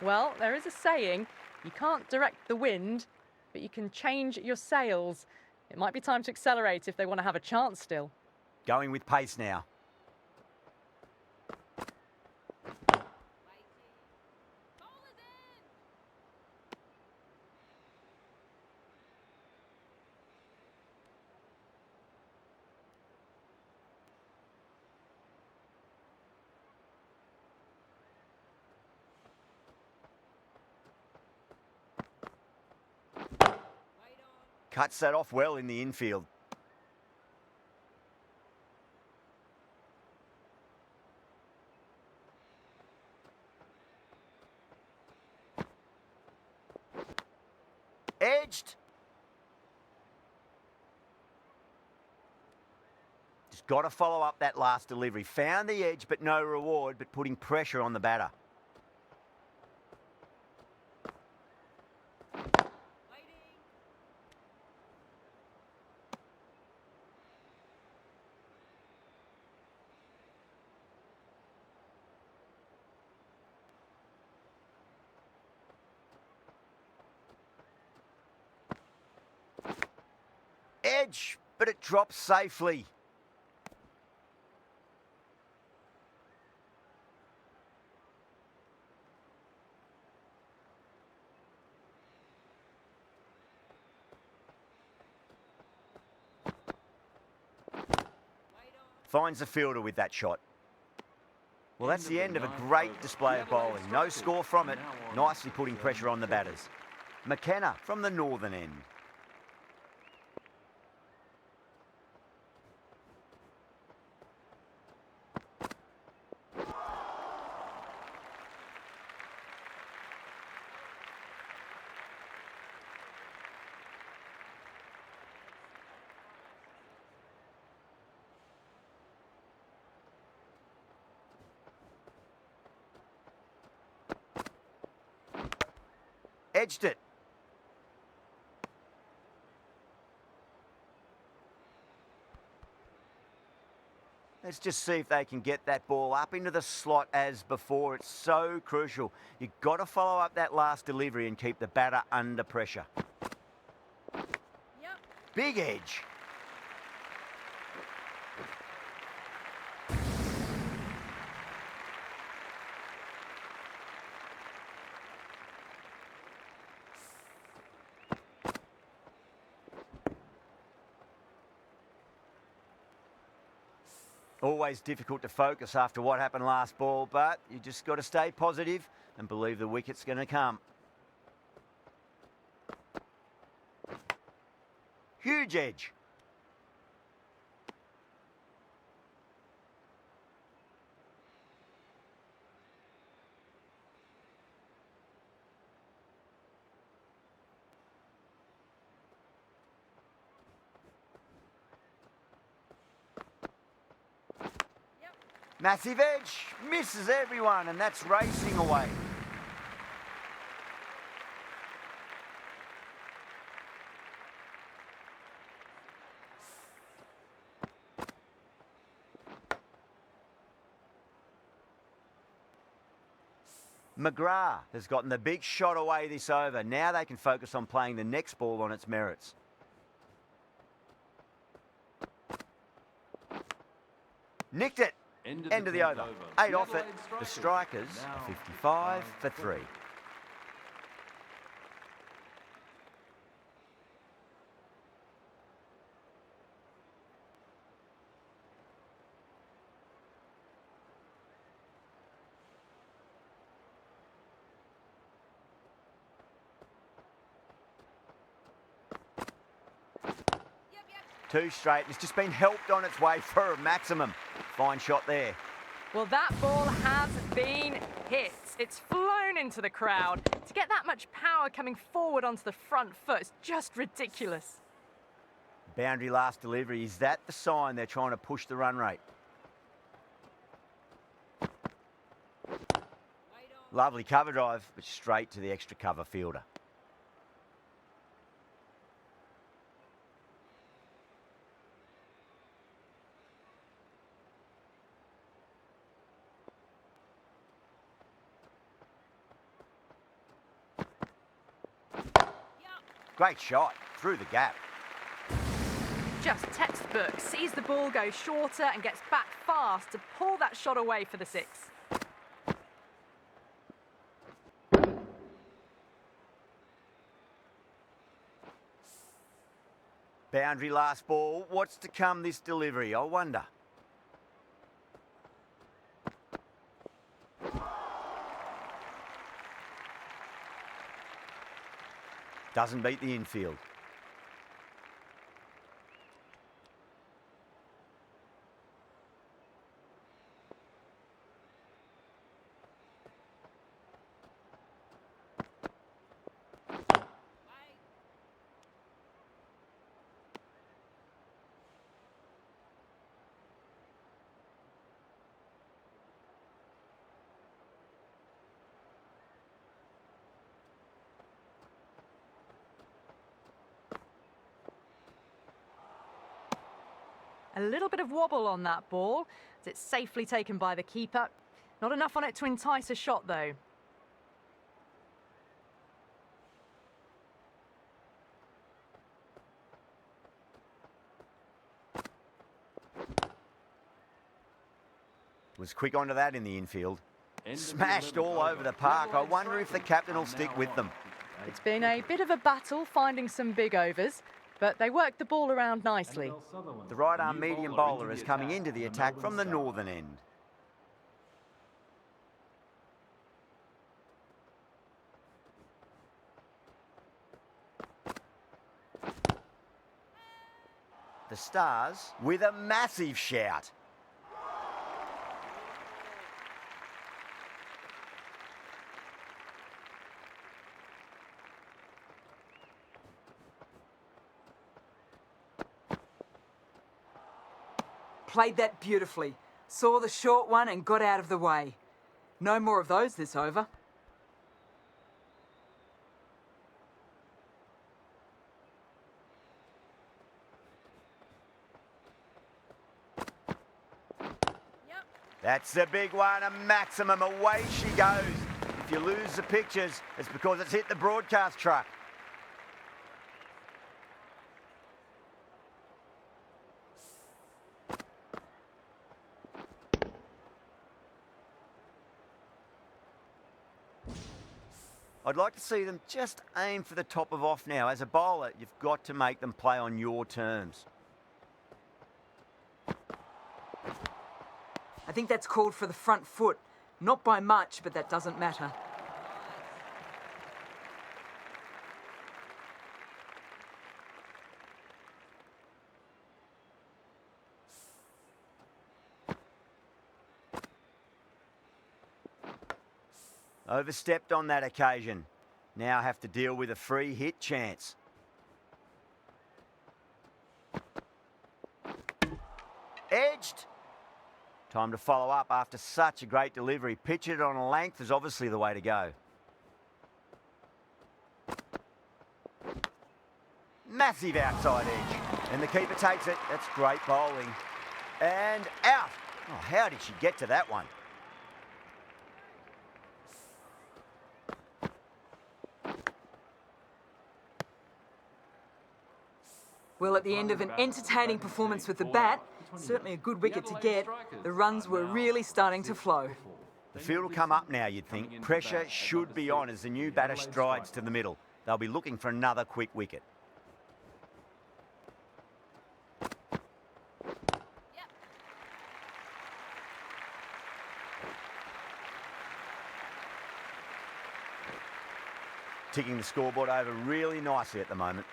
Well, there is a saying, you can't direct the wind, but you can change your sails. It might be time to accelerate if they want to have a chance still. Going with pace now. Cuts that off well in the infield. Edged. Just got to follow up that last delivery. Found the edge, but no reward, but putting pressure on the batter. Edge, but it drops safely. Finds the fielder with that shot. Well, that's the end of a great display of bowling. No score from it. Nicely putting pressure on the batters. McKenna from the northern end. Edged it. Let's just see if they can get that ball up into the slot as before. It's so crucial. You've got to follow up that last delivery and keep the batter under pressure. Yep. Big edge. Always difficult to focus after what happened last ball, but you just got to stay positive and believe the wicket's going to come. Huge edge. Massive edge, misses everyone, and that's racing away. McGrath has gotten the big shot away this over. Now they can focus on playing the next ball on its merits. Nicked it. End of the over. 8 off it. The Strikers are 55 for 3. Two straight. It's just been helped on its way for a maximum. Fine shot there. Well, that ball has been hit. It's flown into the crowd. To get that much power coming forward onto the front foot is just ridiculous. Boundary last delivery. Is that the sign they're trying to push the run rate? Lovely cover drive, but straight to the extra cover fielder. Great shot, through the gap. Just textbook. Sees the ball go shorter and gets back fast to pull that shot away for the 6. Boundary last ball. What's to come this delivery, I wonder? Doesn't beat the infield. A little bit of wobble on that ball, as it's safely taken by the keeper. Not enough on it to entice a shot, though. Was quick onto that in the infield. Smashed all over the park. I wonder if the captain will stick with them. It's been a bit of a battle finding some big overs, but they worked the ball around nicely. The right-arm medium bowler is coming into the attack from the northern end. The Stars with a massive shout. Played that beautifully. Saw the short one and got out of the way. No more of those this over. That's the big one, a maximum. Away she goes. If you lose the pictures, it's because it's hit the broadcast truck. I'd like to see them just aim for the top of off now. As a bowler, you've got to make them play on your terms. I think that's called for the front foot. Not by much, but that doesn't matter. Overstepped on that occasion. Now have to deal with a free hit chance. Edged. Time to follow up after such a great delivery. Pitch it on a length is obviously the way to go. Massive outside edge. And the keeper takes it. That's great bowling. And out. Oh, how did she get to that one? Well, at the end of an entertaining performance with the bat, certainly a good wicket to get, the runs were really starting to flow. The field will come up now, you'd think. Pressure should be on as the new batter strides to the middle. They'll be looking for another quick wicket. Ticking the scoreboard over really nicely at the moment.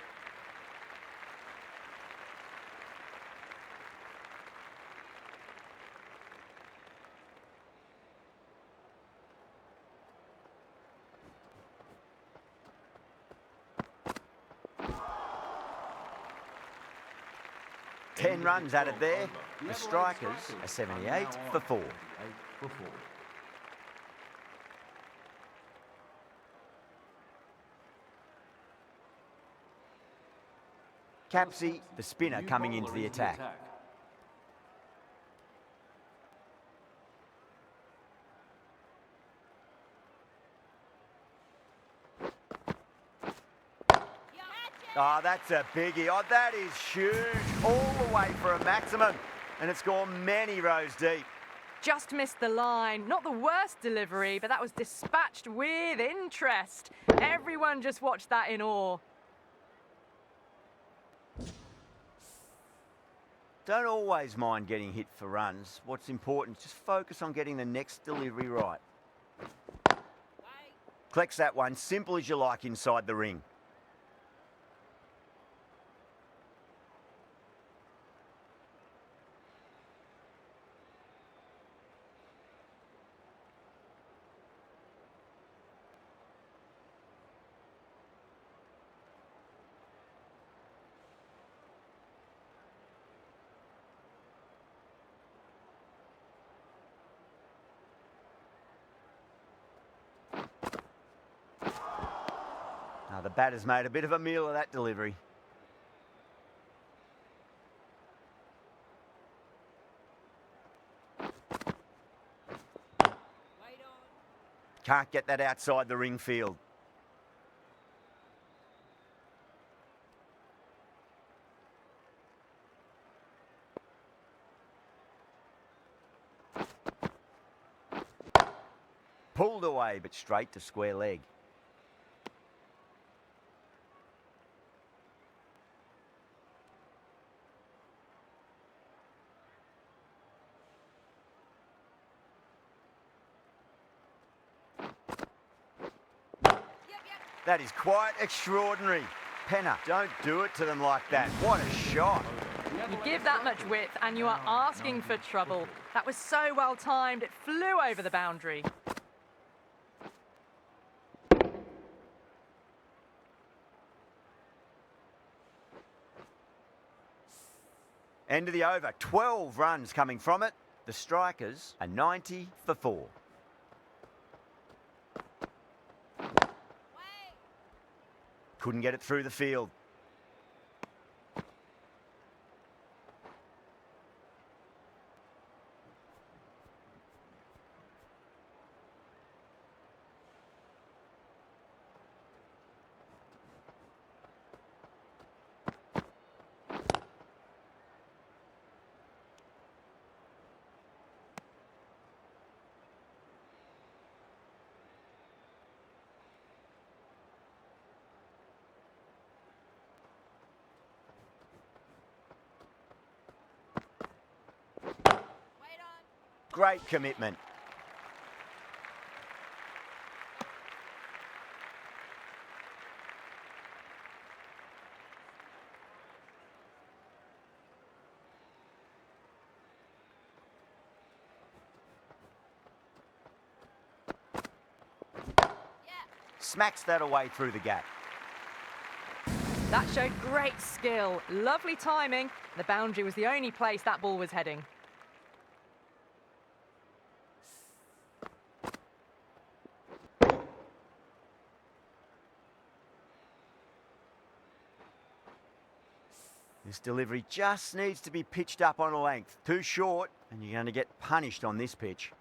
Ten runs added there. The Strikers are 78 for 4. Capsey, the spinner, coming into the attack. Oh, that's a biggie. Oh, that is huge. All the way for a maximum. And it's gone many rows deep. Just missed the line. Not the worst delivery, but that was dispatched with interest. Everyone just watched that in awe. Don't always mind getting hit for runs. What's important is just focus on getting the next delivery right. Collects that one, simple as you like inside the ring. Now the batter's made a bit of a meal of that delivery. Can't get that outside the ring field. Pulled away, but straight to square leg. That is quite extraordinary. Penner, don't do it to them like that. What a shot. You give that much width and you are asking for trouble. That was so well timed, it flew over the boundary. End of the over. 12 runs coming from it. The Strikers are 90 for 4. Couldn't get it through the field. great commitment. Smacks that away through the gap. That showed great skill, lovely timing. The boundary was the only place that ball was heading. This delivery just needs to be pitched up on a length. Too short, and you're going to get punished on this pitch.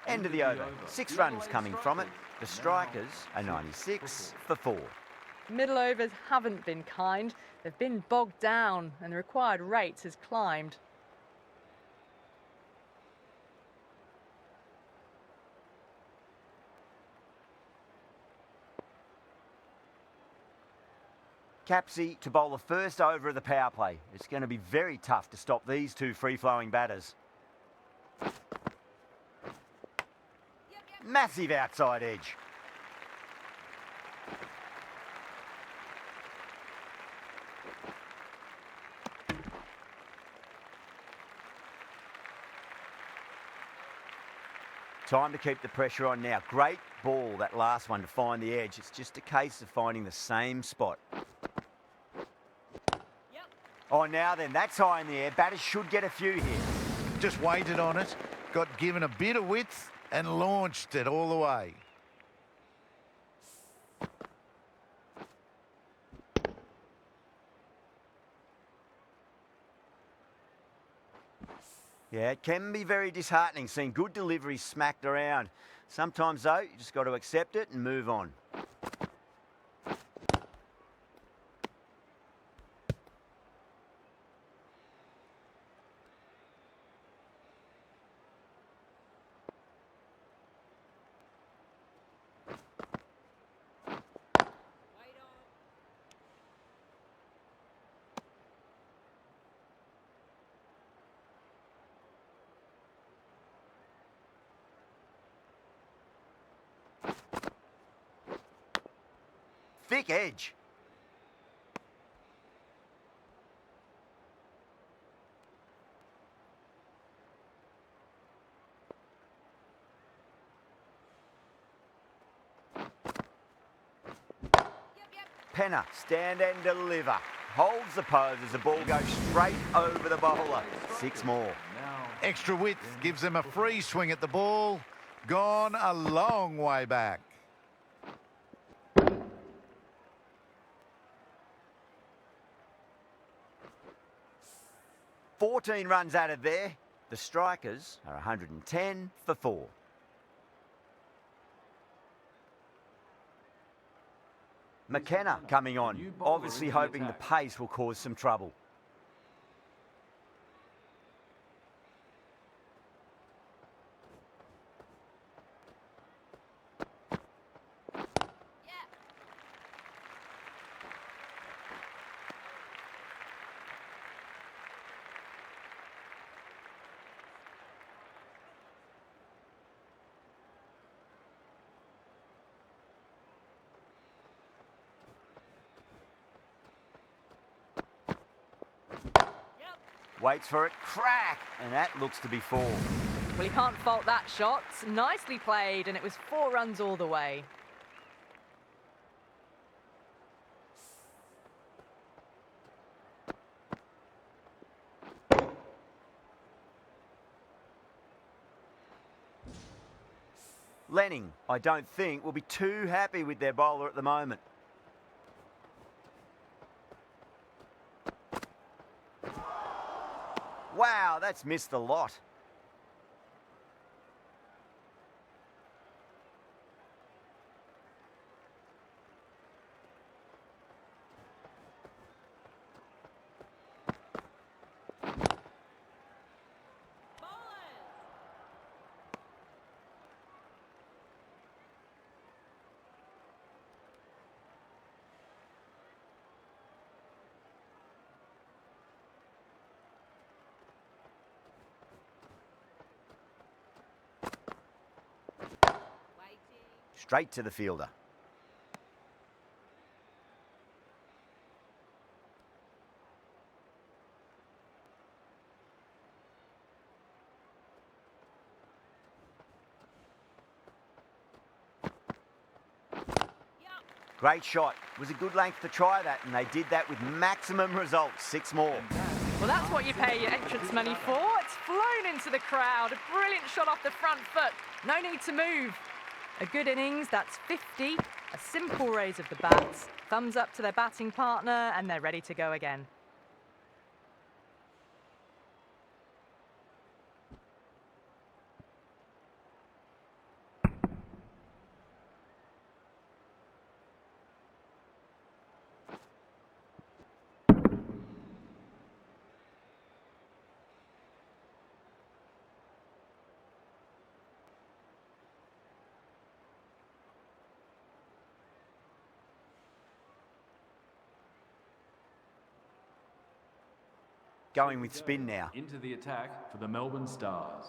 End of the over. 6 runs coming from it. The Strikers are 96 for 4. Middle overs haven't been kind. They've been bogged down and the required rate has climbed. Capsey to bowl the first over of the power play. It's going to be very tough to stop these two free-flowing batters. Massive outside edge. Time to keep the pressure on now. Great ball, that last one, to find the edge. It's just a case of finding the same spot. Oh, now then, that's high in the air. Batters should get a few here. Just waited on it, got given a bit of width and launched it all the way. Yeah, it can be very disheartening seeing good deliveries smacked around. Sometimes, though, you just got to accept it and move on. Thick edge. Penner, stand and deliver. Holds the pose as the ball goes straight over the bowler. 6 more. Extra width gives them a free swing at the ball. Gone a long way back. $14 runs added there. The Strikers are 110 for 4. McKenna coming on, obviously hoping the pace will cause some trouble. Waits for it, crack, and that looks to be 4. Well, you can't fault that shot. Nicely played, and it was 4 runs all the way. Lenning, I don't think, will be too happy with their bowler at the moment. Wow, that's missed the lot. straight to the fielder. Great shot. It was a good length to try that, and they did that with maximum results. 6 more. Well, that's what you pay your entrance money for. It's flown into the crowd. A brilliant shot off the front foot. No need to move. A good innings, that's 50. A simple raise of the bats. Thumbs up to their batting partner, and they're ready to go again. Going with spin now. Into the attack for the Melbourne Stars.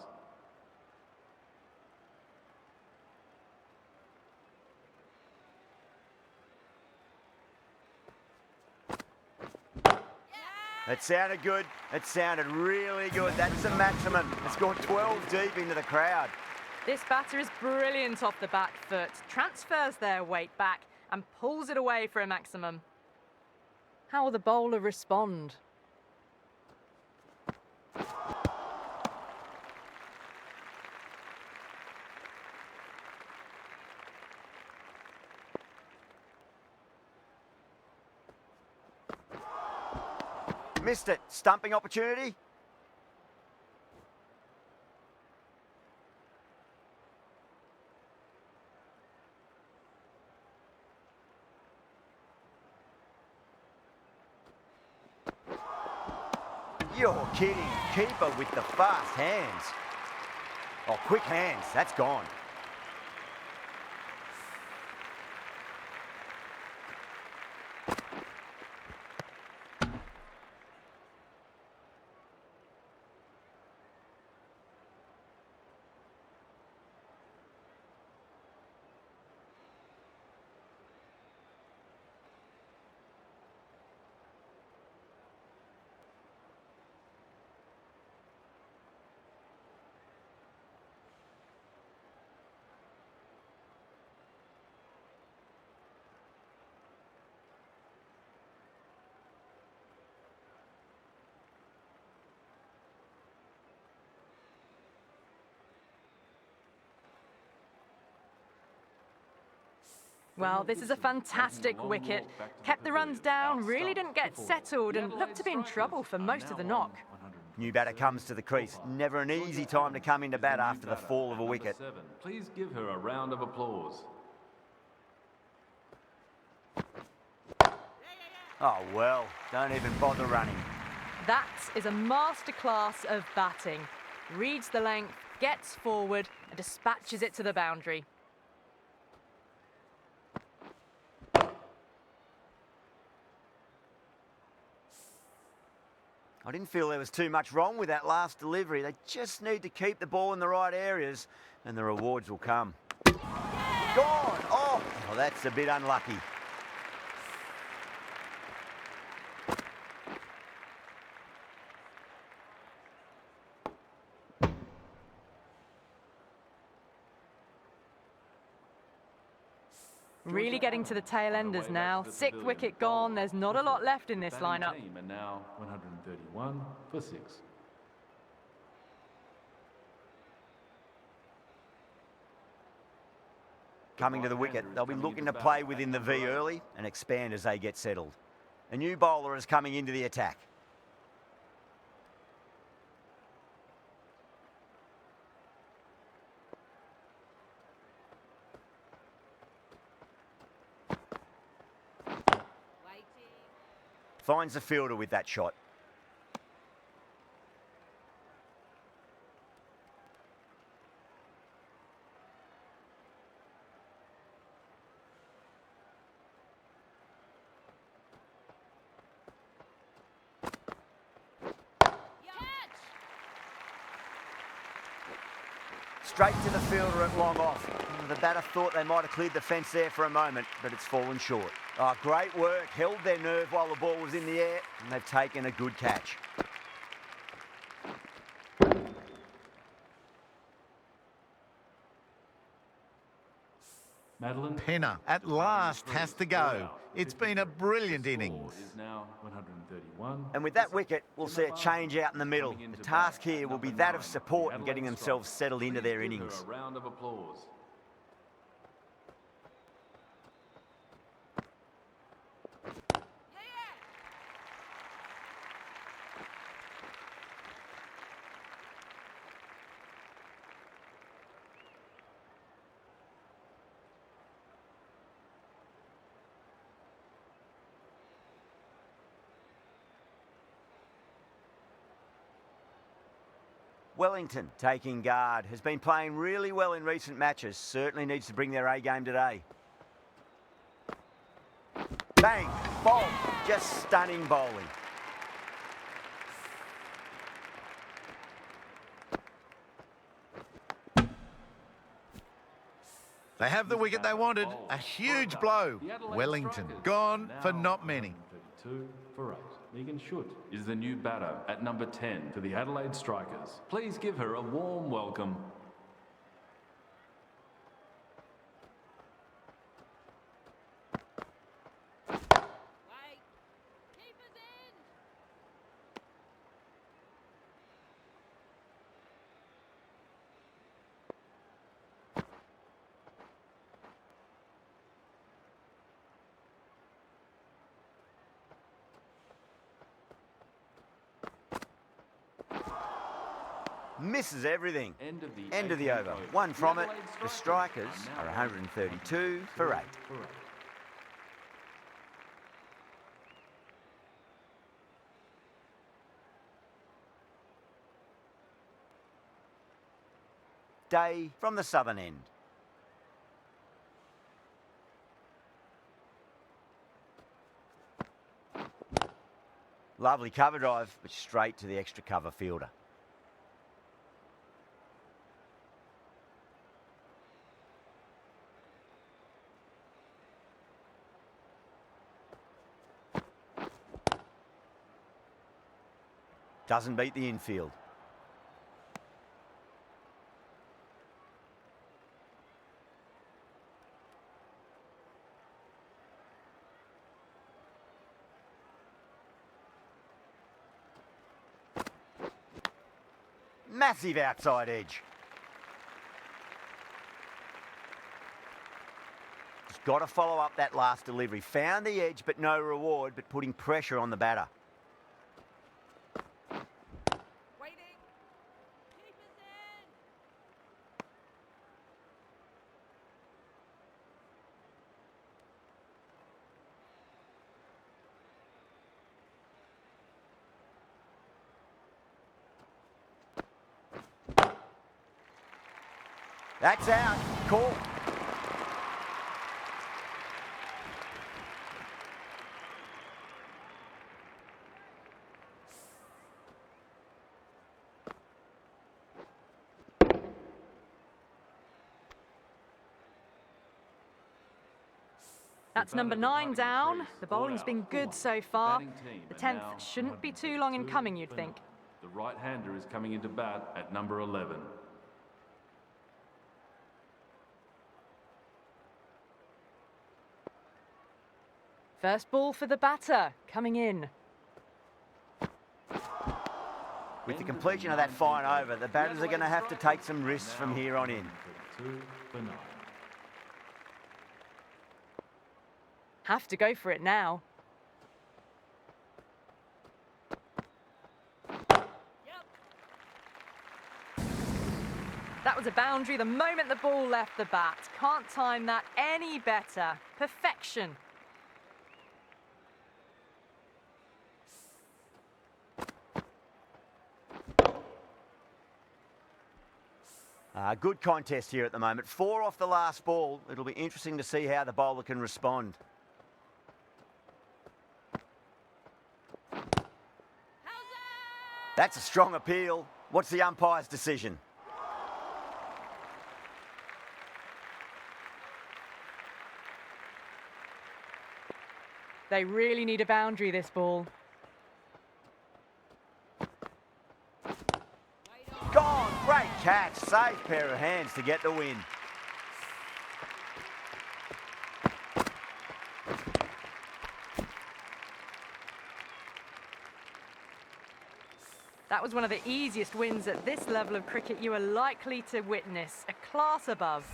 That sounded good. It sounded really good. That's the maximum. It's gone 12 deep into the crowd. This batter is brilliant off the back foot, transfers their weight back and pulls it away for a maximum. How will the bowler respond? Missed it. Stumping opportunity. You're kidding. Keeper with the fast hands. Oh, quick hands. That's gone. Well, this is a fantastic wicket. Kept the runs down, really didn't get settled and looked to be in trouble for most of the knock. New batter comes to the crease. Never an easy time to come into bat after the fall of a wicket. Please give her a round of applause. Oh, well, don't even bother running. That is a masterclass of batting. Reads the length, gets forward and dispatches it to the boundary. I didn't feel there was too much wrong with that last delivery. They just need to keep the ball in the right areas and the rewards will come. Gone! Oh, well, that's a bit unlucky. Really getting to the tail enders now. 6th wicket gone. There's not a lot left in this lineup. And now 131 for 6. Coming to the wicket, they'll be looking to play within the V early and expand as they get settled. A new bowler is coming into the attack. Finds the fielder with that shot. Straight to the fielder at long off. The batter thought they might have cleared the fence there for a moment, but it's fallen short. Oh, great work. Held their nerve while the ball was in the air, and they've taken a good catch. Madeline Penner at last has to go. It's been a brilliant innings. Is now 131. And with that wicket, we'll see a change out in the middle. The task here will be that of support and getting themselves settled into their innings. A round of applause. Wellington taking guard, has been playing really well in recent matches, certainly needs to bring their A game today. Bang, ball, just stunning bowling. They have the wicket they wanted. A huge blow. Wellington gone for not many. 32 for 8. Megan Schutt is the new batter at number 10 for the Adelaide Strikers. Please give her a warm welcome. Wait. Keepers in. Misses everything. End of the over. One from it. The Strikers are 132 for 8. Day from the southern end. Lovely cover drive, but straight to the extra cover fielder. Doesn't beat the infield. Massive outside edge. Just got to follow up that last delivery. Found the edge, but no reward, but putting pressure on the batter. Waiting. Keepers in. That's out. Call. That's number 9 down. The bowling's been good so far. The 10th shouldn't be too long in coming, you'd think. The right-hander is coming into bat at number 11. First ball for the batter, coming in. With the completion of that fine over, the batters are going to have to take some risks from here on in. 32 for 9. Have to go for it now. Yep. That was a boundary the moment the ball left the bat. Can't time that any better. Perfection. Good contest here at the moment. 4 off the last ball. It'll be interesting to see how the bowler can respond. How's that? That's a strong appeal. What's the umpire's decision? They really need a boundary, this ball. Gone! Great catch. Safe pair of hands to get the win. That was one of the easiest wins at this level of cricket you are likely to witness. A class above.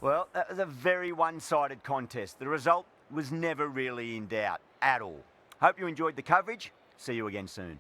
Well, that was a very one-sided contest. The result was never really in doubt at all. Hope you enjoyed the coverage. See you again soon.